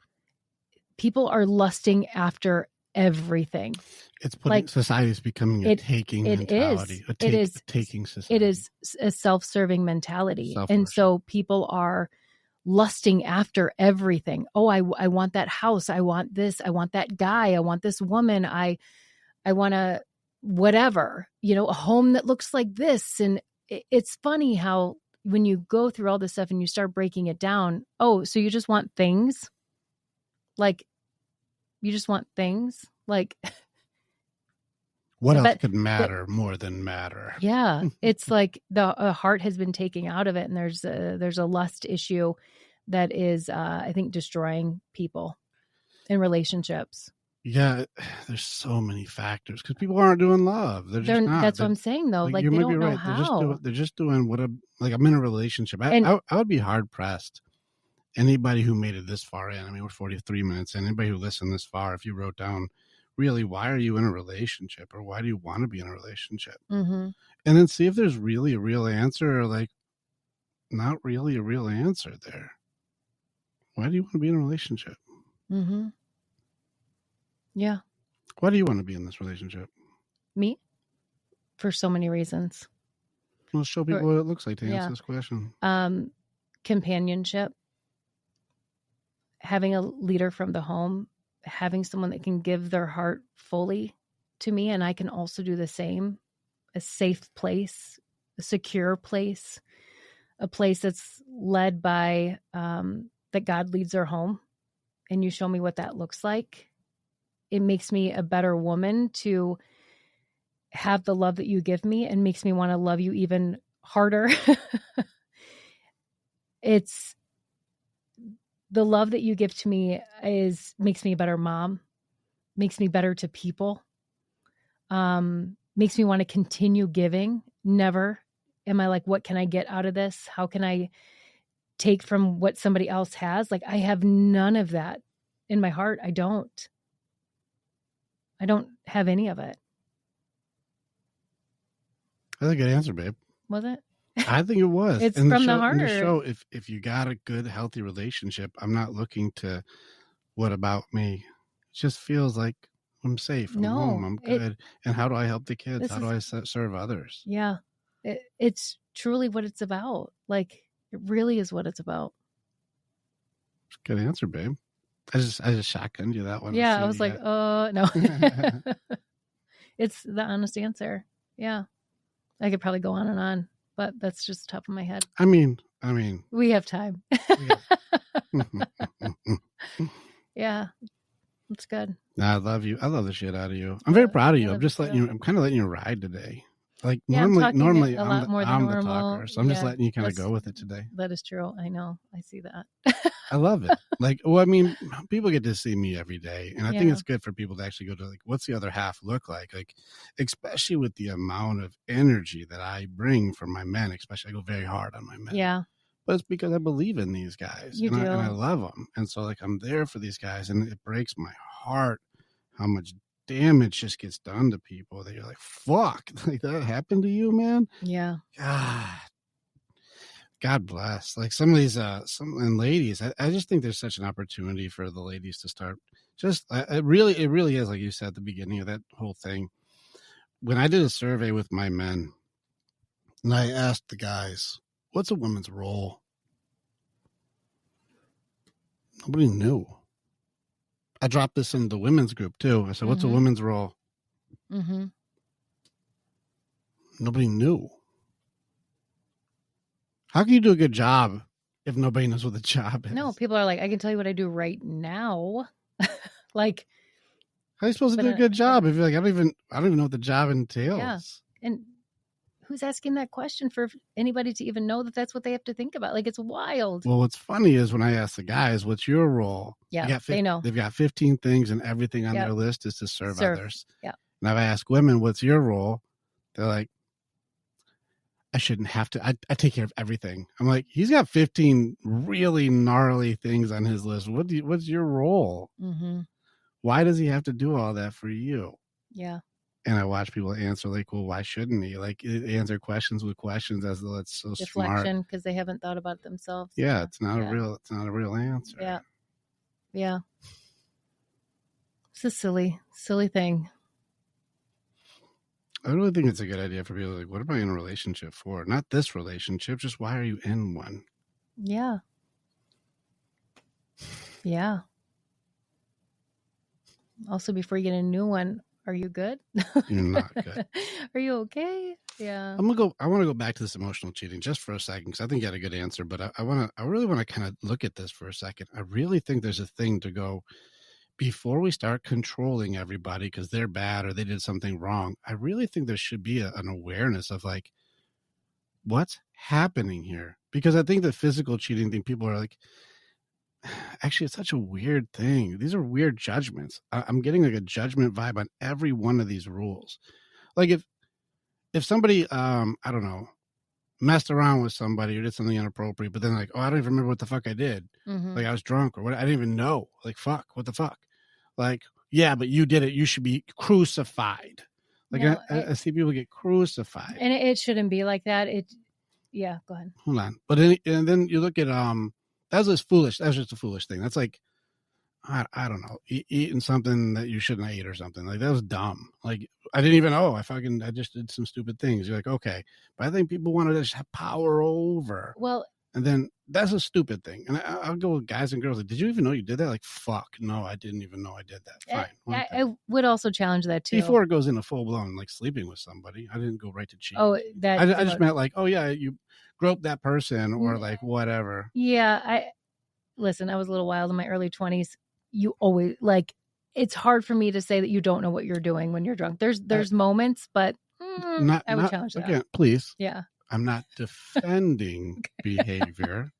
People are lusting after everything. It's putting society's becoming a taking mentality. It is a taking society. It is a self-serving mentality. And so people are lusting after everything. Oh, I want that house. I want this. I want that guy. I want this woman. I want to whatever, a home that looks like this. And it's funny how when you go through all this stuff and you start breaking it down, oh, so you just want things? Like, you just want things? Like, what else could matter more than matter? Yeah. It's like the heart has been taken out of it. And there's a lust issue that is, I think, destroying people in relationships. Yeah, there's so many factors because people aren't doing love. They're just not. That's what I'm saying though. Like you they might be don't know right. how. They're just doing what like I'm in a relationship. And I would be hard pressed. Anybody who made it this far in, I mean, we're 43 minutes in. Anybody who listened this far, if you wrote down, really, why are you in a relationship, or why do you want to be in a relationship, mm-hmm. and then see if there's really a real answer, or like not really a real answer there. Why do you want to be in a relationship? Mm-hmm. Yeah. Why do you want to be in this relationship? Me? For so many reasons. Let's show people what it looks like to answer this question. Companionship, having a leader from the home, having someone that can give their heart fully to me, and I can also do the same. A safe place, a secure place, a place that's led by that God leads our home, and you show me what that looks like. It makes me a better woman to have the love that you give me, and makes me want to love you even harder. It's the love that you give to me makes me a better mom, makes me better to people, makes me want to continue giving. Never am I like, what can I get out of this? How can I take from what somebody else has? Like, I have none of that in my heart. I don't have any of it. That's a good answer, babe. Was it? I think it was. It's from the heart. The show, if you got a good, healthy relationship, I'm not looking to what about me. It just feels like I'm safe. I'm home. I'm good. And how do I help the kids? How do I serve others? Yeah. It's truly what it's about. Like, it really is what it's about. Good answer, babe. I just shotgunned you that one. Yeah. I was like, oh, no. It's the honest answer. Yeah. I could probably go on and on, but that's just top of my head. I mean, we have time. Yeah, that's good. I love you. I love the shit out of you. I'm very proud of you. I'm just letting you. I'm kind of letting you ride today. Like normally, I'm the talker, so I'm just letting you kind of go with it today. That is true. I know. I see that. I love it. Like, well, I mean, people get to see me every day, and I think it's good for people to actually go to like, what's the other half look like? Like, especially with the amount of energy that I bring from my men. Especially, I go very hard on my men. Yeah. But it's because I believe in these guys, and I love them, and so like I'm there for these guys, and it breaks my heart how much damage just gets done to people that you're like, fuck, like that happened to you, man. Yeah. God bless. Like some of these and ladies, I just think there's such an opportunity for the ladies to start just it really is, like you said at the beginning of that whole thing. When I did a survey with my men and I asked the guys, what's a woman's role? Nobody knew. I dropped this in the women's group too. I said, what's a woman's role? Mm-hmm. Nobody knew. How can you do a good job if nobody knows what the job is? No, people are like, I can tell you what I do right now. Like, how are you supposed to do a good job if you're like, I don't even know what the job entails? Yeah. And who's asking that question for anybody to even know that that's what they have to think about? Like, it's wild. Well, what's funny is when I ask the guys, what's your role? Yeah, they know. They've got 15 things, and everything on their list is to serve others. Yeah. And if I ask women, what's your role? They're like, I shouldn't have to. I take care of everything. I'm like, he's got 15 really gnarly things on his list. What's your role? Mm-hmm. Why does he have to do all that for you? Yeah. And I watch people answer like, well, why shouldn't he? Like, answer questions with questions as though it's so deflection, smart. because they haven't thought about it themselves. Yeah, it's not a real answer. Yeah. Yeah. It's a silly thing. I really think it's a good idea for people like, what am I in a relationship for? Not this relationship, just why are you in one? Yeah. Yeah. Also, before you get a new one, are you good? You're not good. Are you okay? Yeah. I want to go back to this emotional cheating just for a second, because I think you had a good answer, but I really want to kind of look at this for a second. I really think there's a thing to go before we start controlling everybody because they're bad or they did something wrong. I really think there should be an awareness of like, what's happening here? Because I think the physical cheating thing, people are like, actually, it's such a weird thing. These are weird judgments. I'm getting like a judgment vibe on every one of these rules. Like if somebody, I don't know, messed around with somebody or did something inappropriate, but then like, oh, I don't even remember what the fuck I did. Mhm. Like I was drunk or what, I didn't even know. Like, fuck, what the fuck? Like, yeah, but you did it. You should be crucified. Like No, I see people get crucified. and it shouldn't be like that. Yeah, go ahead. Hold on. But and then you look at, that's just foolish. That's just a foolish thing. That's like, I don't know, eating something that you shouldn't have ate or something. Like that was dumb. Like I didn't even know. I just did some stupid things. You're like, okay, but I think people want to just have power over. Well, And then that's a stupid thing. And I'll go with guys and girls. Like, did you even know you did that? Like, fuck, no, I didn't even know I did that. Fine. I would also challenge that too. Before it goes into full blown like sleeping with somebody, I didn't go right to cheating. Oh, I just meant like, oh yeah, you groped that person or like whatever. Yeah, listen, I was a little wild in my early 20s. You always like, it's hard for me to say that you don't know what you're doing when you're drunk. There's moments, but I would challenge that. Again, please. Yeah. I'm not defending behavior.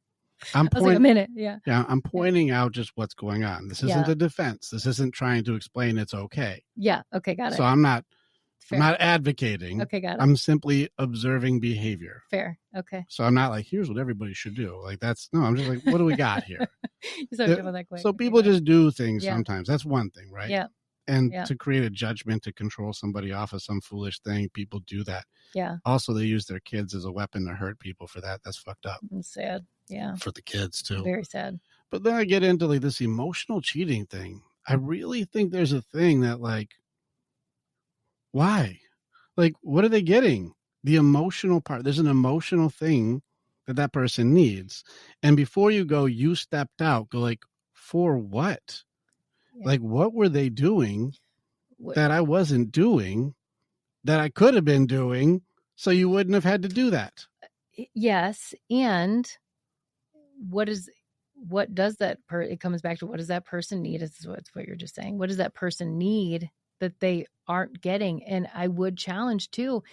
I'm I was like a minute. Yeah. Yeah. I'm pointing out just what's going on. This isn't a defense. This isn't trying to explain it's okay. Yeah. Okay. Got it. So I'm not advocating. Okay. Got it. I'm simply observing behavior. Fair. Okay. So I'm not like, here's what everybody should do. Like I'm just like, what do we got here? So people just do things sometimes. That's one thing, right? Yeah. And to create a judgment to control somebody off of some foolish thing, people do that. Yeah. Also, they use their kids as a weapon to hurt people for that. That's fucked up. It's sad. Yeah. For the kids too. Very sad. But then I get into like this emotional cheating thing. I really think there's a thing that like, why? Like, what are they getting? The emotional part. There's an emotional thing that person needs. And before you go, you stepped out, go like, for what? Yeah. Like, what were they doing that I wasn't doing that I could have been doing so you wouldn't have had to do that? Yes. And what does that it comes back to what does that person need? Is what you're just saying. What does that person need that they aren't getting? And I would challenge too,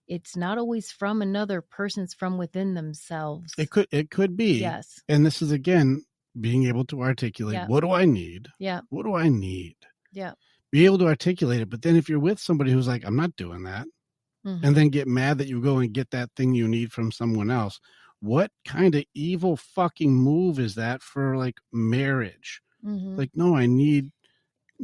it's not always from another person, it's from within themselves. It could be. Yes. And this is again being able to articulate, what do I need? Yeah. What do I need? Yeah. Be able to articulate it. But then if you're with somebody who's like, I'm not doing that, and then get mad that you go and get that thing you need from someone else, what kind of evil fucking move is that for like marriage? Like, no, I need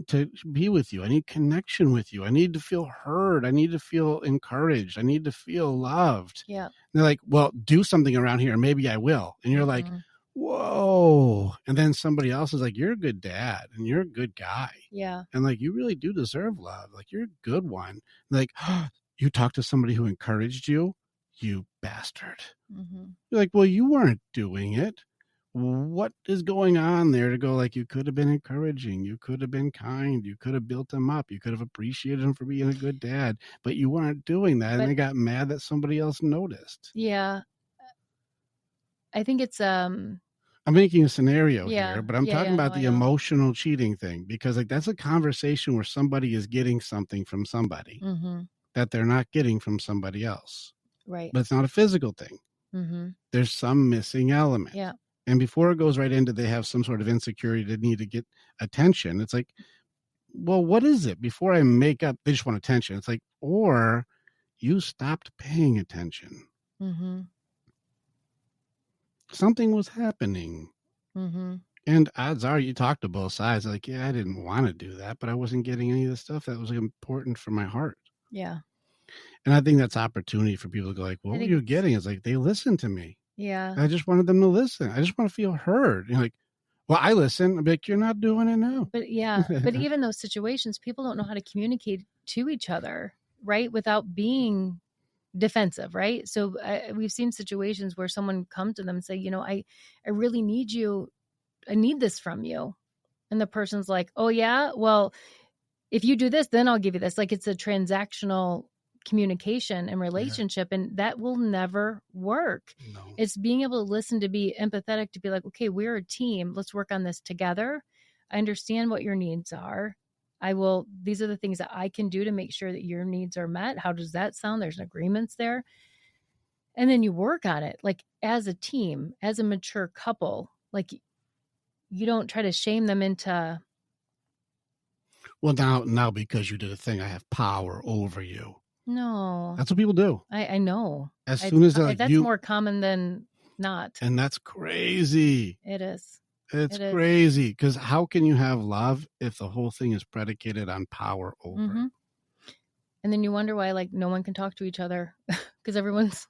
to be with you. I need connection with you. I need to feel heard. I need to feel encouraged. I need to feel loved. Yeah. And they're like, well, do something around here. Maybe I will. And you're like, whoa. And then somebody else is like, you're a good dad and you're a good guy. Yeah. And like, you really do deserve love. Like, you're a good one. And like, oh, you talked to somebody who encouraged you, you bastard. You're like, well, you weren't doing it. What is going on there to go like, you could have been encouraging, you could have been kind, you could have built him up, you could have appreciated him for being a good dad, but you weren't doing that. And they got mad that somebody else noticed. Yeah. I think it's I'm making a scenario here, but I'm talking about the emotional emotional cheating thing, because like that's a conversation where somebody is getting something from somebody that they're not getting from somebody else. Right. But it's not a physical thing. There's some missing element. Yeah. And before it goes right into they have some sort of insecurity to need to get attention, it's like, well, what is it? Before I make up, they just want attention. It's like, or you stopped paying attention. Something was happening. And odds are you talked to both sides. Like, yeah, I didn't want to do that, but I wasn't getting any of the stuff that was important for my heart. Yeah. And I think that's opportunity for people to go like, what were you getting? It's like, they listened to me. Yeah. I just wanted them to listen. I just want to feel heard. You're like, well, I listen. I'm like, you're not doing it now. But yeah, but even those situations, people don't know how to communicate to each other, right? Without being defensive, right? So we've seen situations where someone come to them and say, you know, I really need you. I need this from you. And the person's like, oh yeah, well, if you do this, then I'll give you this. Like it's a transactional communication and relationship, and that will never work. No. It's being able to listen, to be empathetic, to be like, okay, we're a team. Let's work on this together. I understand what your needs are. These are the things that I can do to make sure that your needs are met. How does that sound? There's agreements there. And then you work on it like as a team, as a mature couple. Like you don't try to shame them into, Well, now because you did a thing, I have power over you. no, That's what people do. I know. As soon as they're like, that's more common than not. and that's crazy. It is. It's It is. crazy because how can you have love if the whole thing is predicated on power over? Mm-hmm. And then you wonder why, like, no one can talk to each other because everyone's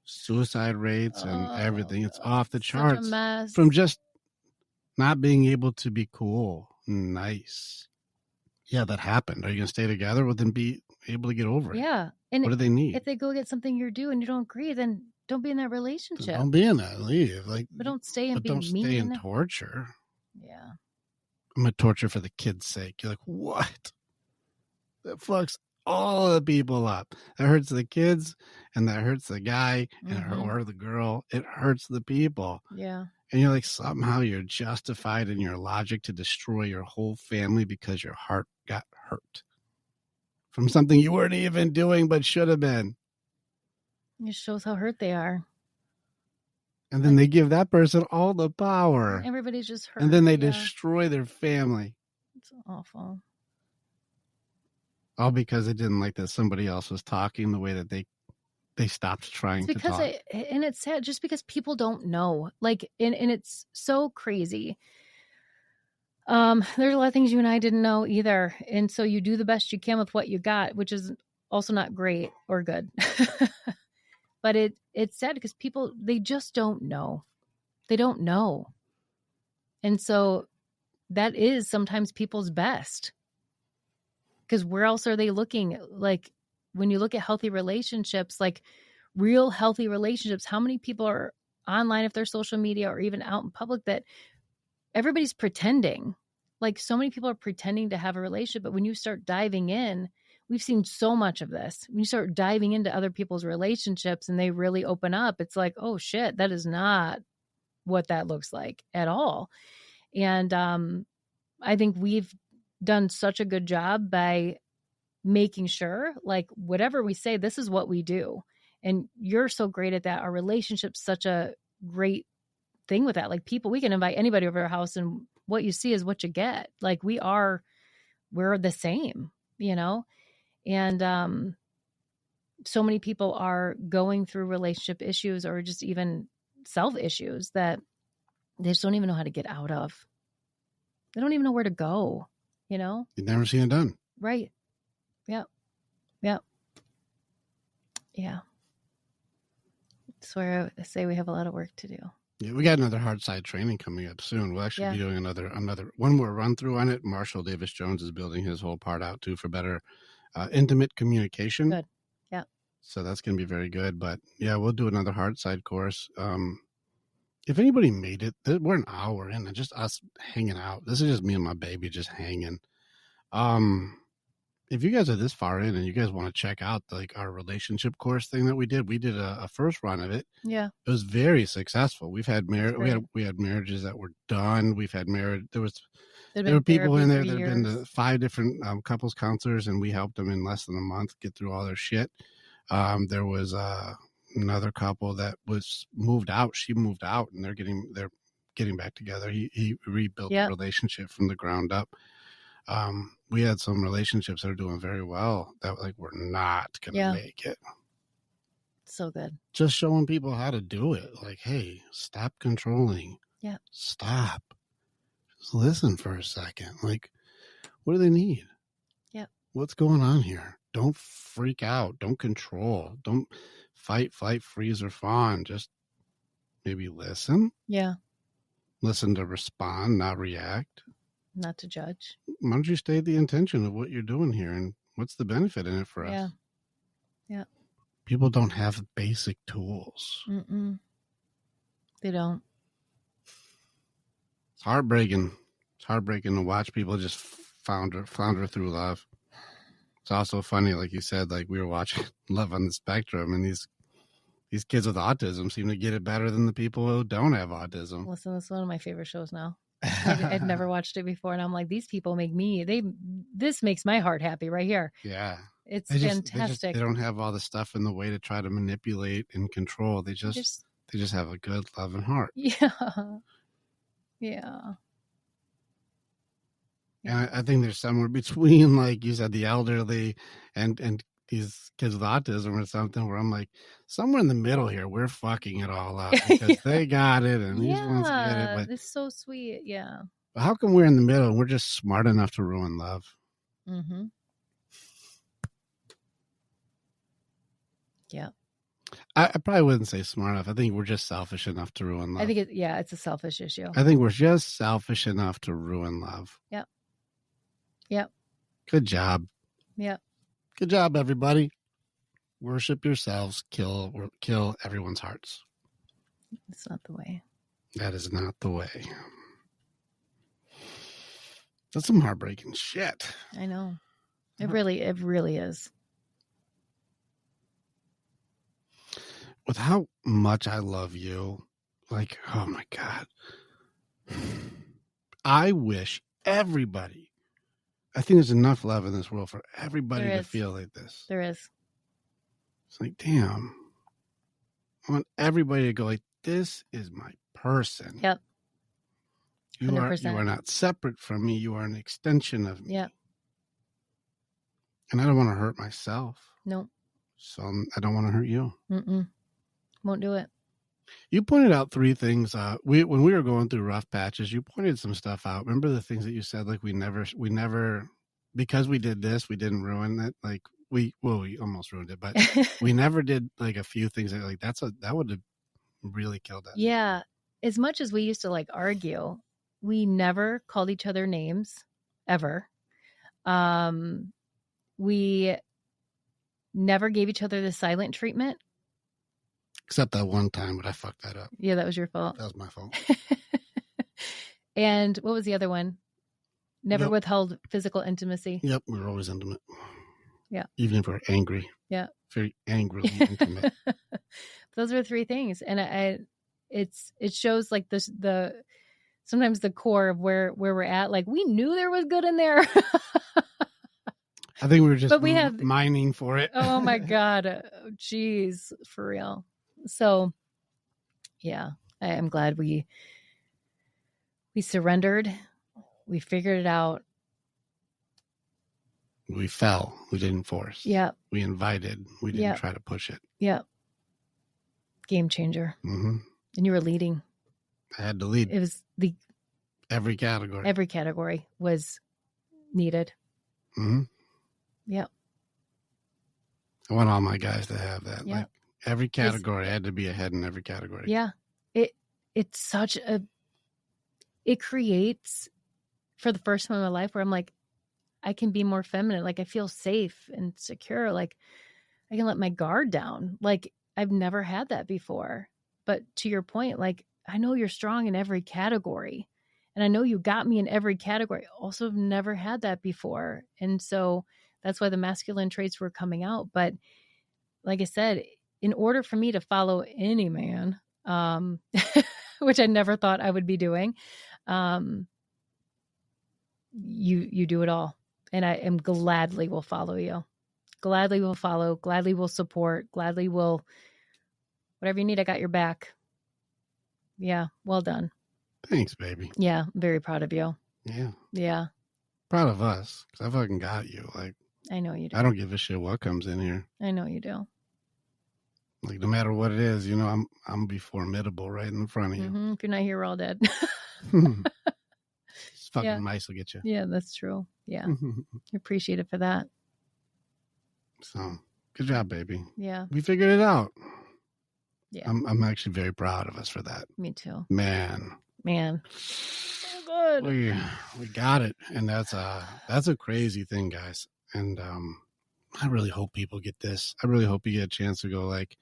Suicide rates and everything. It's off the such a charts mess. from just not being able to be cool. Nice. Yeah, that happened. Are you going to stay together? Well, then be able to get over it. Yeah. And What do they need? if they go get something you're due and you don't agree, then don't be in that Then relationship. don't be in that. Leave. Like, But don't stay and but be don't mean. stay in torture. Yeah. I'm a torture for the kids' sake. You're like, what? That fucks all the people up. That hurts the kids, and that hurts the guy, and or the girl. It hurts the people. Yeah. And you're like, somehow you're justified in your logic to destroy your whole family because your heart got hurt from something you weren't even doing but should have been. It shows how hurt they are. And then they give that person all the power. Everybody's just hurt. And then they Yeah. destroy their family. It's awful. All because they didn't like that somebody else was talking the way that they stopped trying It's to talk. and it's sad just because people don't know. Like, and it's so crazy. There's a lot of things you and I didn't know either. And so you do the best you can with what you got, which is also not great or good. But it's sad because people, they just don't know. They don't know. And so that is sometimes people's best. Because where else are they looking? Like, when you look at healthy relationships, like real healthy relationships, how many people are online if they're social media or even out in public that everybody's pretending? Like, so many people are pretending to have a relationship, but when you start diving in, we've seen so much of this. When you start diving into other people's relationships and they really open up, it's like, oh shit, that is not what that looks like at all. And I think we've done such a good job by making sure, like, whatever we say, this is what we do. And you're so great at that. Our relationship's such a great thing with that. Like, people, we can invite anybody over our house and what you see is what you get. Like, we're the same, you know? And so many people are going through relationship issues or just even self issues that they just don't even know how to get out of. They don't even know where to go, you know? You've never seen it done. Right. Yep. Yep. Yeah. That's where I say we have a lot of work to do. Yeah, we got another hard side training coming up soon. We'll actually be doing another one more run through on it. Marshall Davis Jones is building his whole part out too for better intimate communication. Good. Yeah. So that's going to be very good. But yeah, we'll do another hard side course. If anybody made it, we're an hour in and just us hanging out. This is just me and my baby just hanging. If you guys are this far in and you guys want to check out like our relationship course thing that we did a first run of it. Yeah. It was very successful. We've had we had marriages that were done. We've had marriage. There were people in there that have been to 5 different couples counselors, and we helped them in less than a month get through all their shit. There was another couple that was moved out. She moved out, and they're getting back together. He rebuilt the relationship from the ground up. We had some relationships that are doing very well that like we're not gonna make it. So good. Just showing people how to do it. Like, hey, stop controlling. Yeah. Stop. Just listen for a second. Like, what do they need? Yeah. What's going on here? Don't freak out. Don't control. Don't fight, flight, freeze, or fawn. Just maybe listen. Yeah. Listen to respond, not react. Not to judge. Why don't you state the intention of what you're doing here and what's the benefit in it for us? Yeah. Yeah. People don't have basic tools. Mm-mm. They don't. It's heartbreaking. It's heartbreaking to watch people just flounder through love. It's also funny, like you said, like we were watching Love on the Spectrum, and these kids with autism seem to get it better than the people who don't have autism. Listen, this is one of my favorite shows now. I'd never watched it before, and I'm like, these people make this makes my heart happy right here. Yeah. It's fantastic. They don't have all the stuff in the way to try to manipulate and control. They just have a good loving heart. Yeah. Yeah. And I think there's somewhere between, like you said, the elderly and these kids with autism or something, where I'm like, somewhere in the middle here, we're fucking it all up because they got it and these ones get it. But it's so sweet. Yeah. how come we're in the middle and we're just smart enough to ruin love? Mm-hmm. Yeah. I probably wouldn't say smart enough. I think we're just selfish enough to ruin love. I think it's a selfish issue. I think we're just selfish enough to ruin love. Yep. Yep. Good job. Yep. Good job, everybody. Worship yourselves. Kill everyone's hearts. It's not the way. That is not the way. That's some heartbreaking shit. I know. It really is. With how much I love you, like, oh my God. I wish everybody, I think there's enough love in this world for everybody to feel like this. There is. It's like, damn. I want everybody to go like, this is my person. Yep. 100%. You are not separate from me. You are an extension of me. Yep. And I don't want to hurt myself. Nope. So I don't want to hurt you. Won't do it. You pointed out 3 things. When we were going through rough patches, you pointed some stuff out. Remember the things that you said, like we never, because we did this, we didn't ruin it. Like we almost ruined it, but we never did like a few things that like that would have really killed us. Yeah. As much as we used to like argue, we never called each other names ever. We never gave each other the silent treatment. Except that one time, but I fucked that up. Yeah, that was your fault. That was my fault. And what was the other one? Never withheld physical intimacy. Yep, we were always intimate. Yeah. Even if we're angry. Yeah. Very angrily intimate. Those are 3 things. And it shows like the sometimes the core of where we're at. Like we knew there was good in there. I think we were just mining for it. Oh my God. Geez, for real. So yeah, I am glad we surrendered. We figured it out. We fell. We didn't force. Yeah. We invited. We didn't try to push it. Yeah. Game changer. Mm-hmm. And you were leading. I had to lead. It was every category. Every category was needed. Mm-hmm. Yep. I want all my guys to have that. Yep. Like every category had to be ahead in every category. Yeah. It's such it creates, for the first time in my life, where I'm like, I can be more feminine. Like I feel safe and secure. Like I can let my guard down. Like I've never had that before. But to your point, like I know you're strong in every category. And I know you got me in every category. Also, I've never had that before. And so that's why the masculine traits were coming out. But like I said, in order for me to follow any man, which I never thought I would be doing, you do it all. And I am gladly will follow you. Gladly will follow. Gladly will support. Gladly will, whatever you need, I got your back. Yeah. Well done. Thanks, baby. Yeah. I'm very proud of you. Yeah. Yeah. Proud of us. Because I fucking got you. Like, I know you do. I don't give a shit what comes in here. I know you do. Like, no matter what it is, you know, I'm gonna be formidable right in front of you. Mm-hmm. If you're not here, we're all dead. Fucking mice will get you. Yeah, that's true. Yeah. Appreciate it for that. So, good job, baby. Yeah. We figured it out. Yeah. I'm actually very proud of us for that. Me too. Man. So good. We got it. And that's a crazy thing, guys. And I really hope people get this. I really hope you get a chance to go like,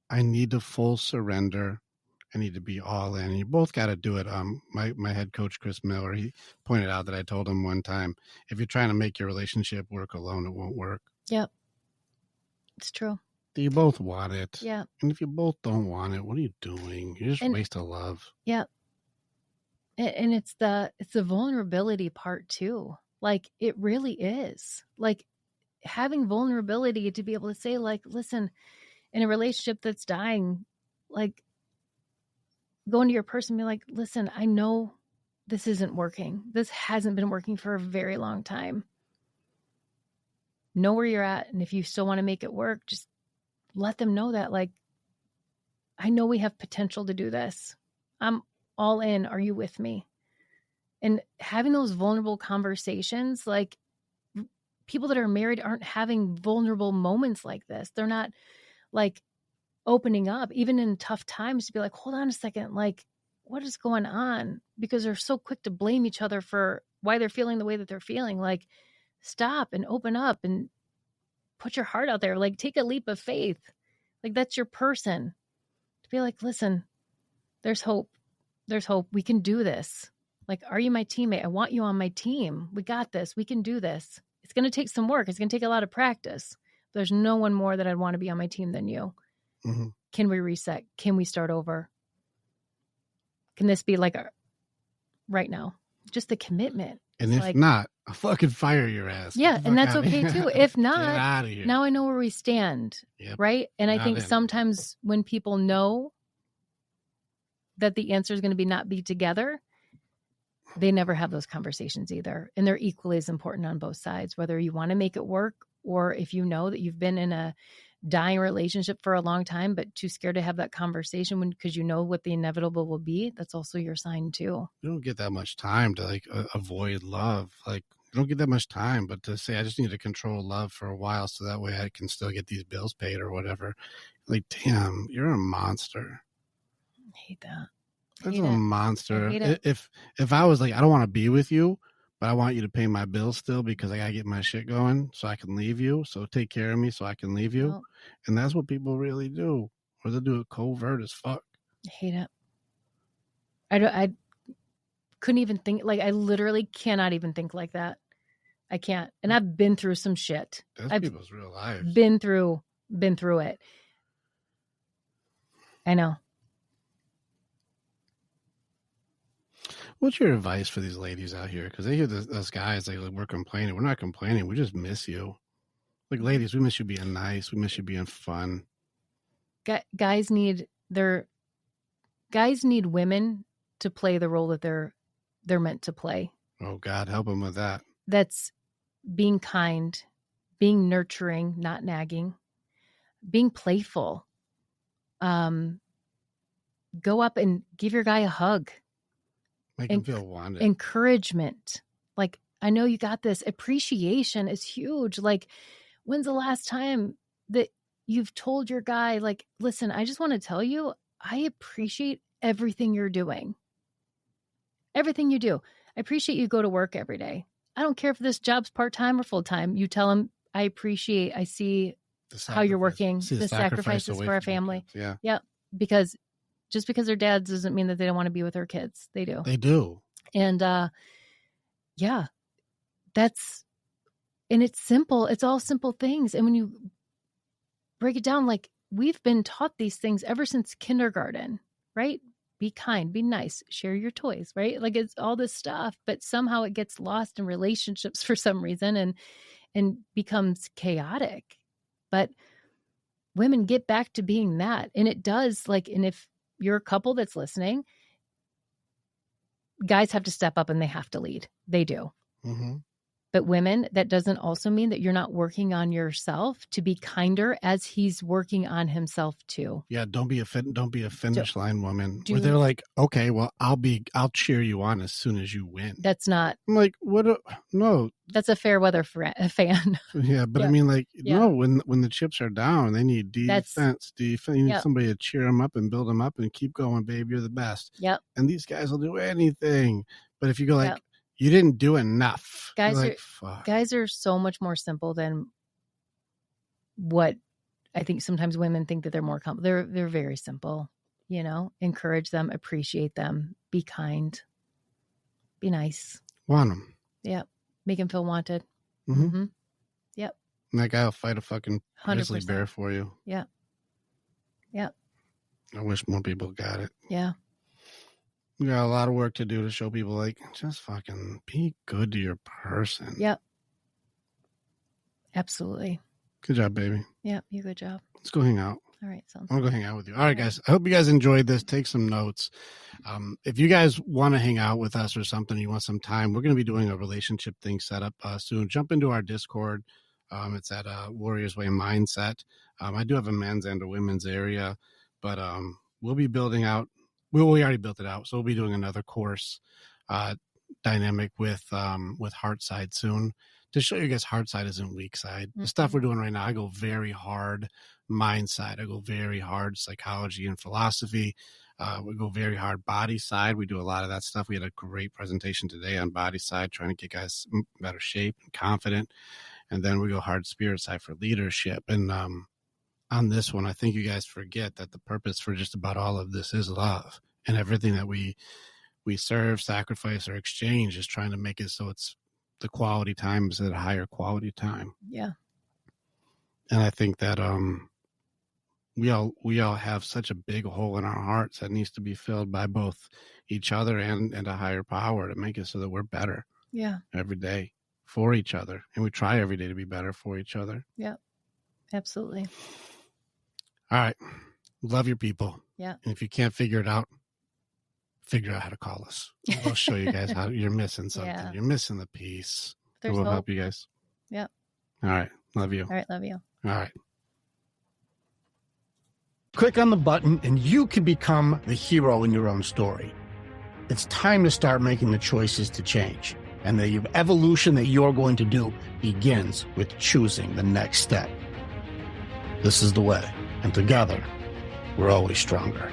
I need to full surrender. I need to be all in. You both got to do it. My head coach, Chris Miller, he pointed out that I told him one time, if you're trying to make your relationship work alone, it won't work. Yep. It's true. You both want it. Yeah. And if you both don't want it, what are you doing? You're just waste of love. Yeah. And it's the vulnerability part too. Like it really is. Like having vulnerability to be able to say like, listen, in a relationship that's dying, like, go into your person and be like, listen, I know this isn't working. This hasn't been working for a very long time. Know where you're at. And if you still want to make it work, just let them know that, like, I know we have potential to do this. I'm all in. Are you with me? And having those vulnerable conversations, like, people that are married aren't having vulnerable moments like this. They're not like opening up, even in tough times, to be like, hold on a second, like, what is going on? Because they're so quick to blame each other for why they're feeling the way that they're feeling. Like, stop and open up and put your heart out there. Like, take a leap of faith. Like, that's your person. To be like, listen, there's hope. There's hope. We can do this. Like, are you my teammate? I want you on my team. We got this. We can do this. It's going to take some work. It's going to take a lot of practice. There's no one more that I'd want to be on my team than you. Mm-hmm. Can we reset? Can we start over? Can this be like right now? Just the commitment. And it's if like, not, I'll fucking fire your ass. Yeah, and that's okay too. If Get not, out of here. now I know where we stand. Yep. Right? And I Not think in. sometimes when people know that the answer is going to be not be together, they never have those conversations either. And they're equally as important on both sides, whether you want to make it work or if you know that you've been in a dying relationship for a long time, but too scared to have that conversation because you know what the inevitable will be. That's also your sign too. You don't get that much time to like avoid love. Like, you don't get that much time, but to say, I just need to control love for a while so that way I can still get these bills paid or whatever. Like, damn, you're a monster. I hate that. That's a monster. I hate it. If I was like, I don't want to be with you, but I want you to pay my bills still because I got to get my shit going so I can leave you. So take care of me so I can leave you. Well, And that's what people really do. Or they do it covert as fuck. I hate it. I couldn't even think, like, I literally cannot even think like that. I can't. And I've been through some shit. That's I've people's real lives. been through it. I know. What's your advice for these ladies out here? Because they hear us guys like, we're complaining. We're not complaining. We just miss you. Like, ladies, we miss you being nice. We miss you being fun. Guys need women to play the role that they're meant to play. Oh, God, help them with that. That's being kind, being nurturing, not nagging, being playful. Go up and give your guy a hug. Make them feel wanted. Encouragement. Like, I know you got this. Appreciation is huge. Like, when's the last time that you've told your guy, like, listen, I just want to tell you, I appreciate everything you're doing. Everything you do. I appreciate you go to work every day. I don't care if this job's part-time or full-time. You tell him, I see how you're working, the sacrifices for our family. Yeah. Yeah. Because just because they're dads doesn't mean that they don't want to be with their kids. They do. They do. And yeah, and it's simple. It's all simple things. And when you break it down, like, we've been taught these things ever since kindergarten, right? Be kind, be nice, share your toys, right? Like, it's all this stuff, but somehow it gets lost in relationships for some reason and becomes chaotic. But women get back to being that. And it does, like, and if you're a couple that's listening, guys have to step up and they have to lead. They do. Mm-hmm. But women, that doesn't also mean that you're not working on yourself to be kinder as he's working on himself too. Yeah, don't be a finish line woman where they're like, okay, well, I'll cheer you on as soon as you win. That's not. I'm like, what? No. That's a fair weather fan. Yeah, but yeah. I mean, like, no, when the chips are down, they need defense. You need somebody to cheer them up and build them up and keep going, babe. You're the best. Yep. And these guys will do anything. But if you go like, you didn't do enough. Guys are so much more simple than what I think sometimes women think that they're more complex. They're very simple, encourage them, appreciate them, be kind, be nice. Want them. Yep. Make them feel wanted. Mm-hmm. Mm-hmm. Yep. And that guy will fight a fucking 100%. grizzly bear for you. Yeah. Yep. I wish more people got it. Yeah. We got a lot of work to do to show people, like, just fucking be good to your person. Yep. Absolutely. Good job, baby. Yep. You good job. Let's go hang out. All right. Sounds I'm good. going to go hang out with you. All right, guys. I hope you guys enjoyed this. Take some notes. If you guys want to hang out with us or something, you want some time, we're going to be doing a relationship thing set up soon. Jump into our Discord. It's at Warriors Way Mindset. I do have a men's and a women's area, but we'll be building out. We already built it out, so we'll be doing another course dynamic with Heartside soon to show you guys Heartside isn't weak side. The stuff we're doing right now, I go very hard mind side. I go very hard psychology and philosophy. We go very hard body side. We do a lot of that stuff. We had a great presentation today on body side, trying to get guys in better shape and confident. And then we go hard spirit side for leadership. And on this one, I think you guys forget that the purpose for just about all of this is love, and everything that we serve, sacrifice, or exchange is trying to make it so it's the quality time is at a higher quality time. Yeah. And I think that we all have such a big hole in our hearts that needs to be filled by both each other and a higher power to make it so that we're better. Yeah. Every day for each other. And we try every day to be better for each other. Yeah. Absolutely. All right. Love your people. Yeah. And if you can't figure it out, figure out how to call us. We'll show you guys how you're missing something. Yeah. You're missing the piece. There's We'll hope. help you guys. Yep. All right. Love you. All right. Love you. All right. Click on the button and you can become the hero in your own story. It's time to start making the choices to change. And the evolution that you're going to do begins with choosing the next step. This is the way. And together, we're always stronger.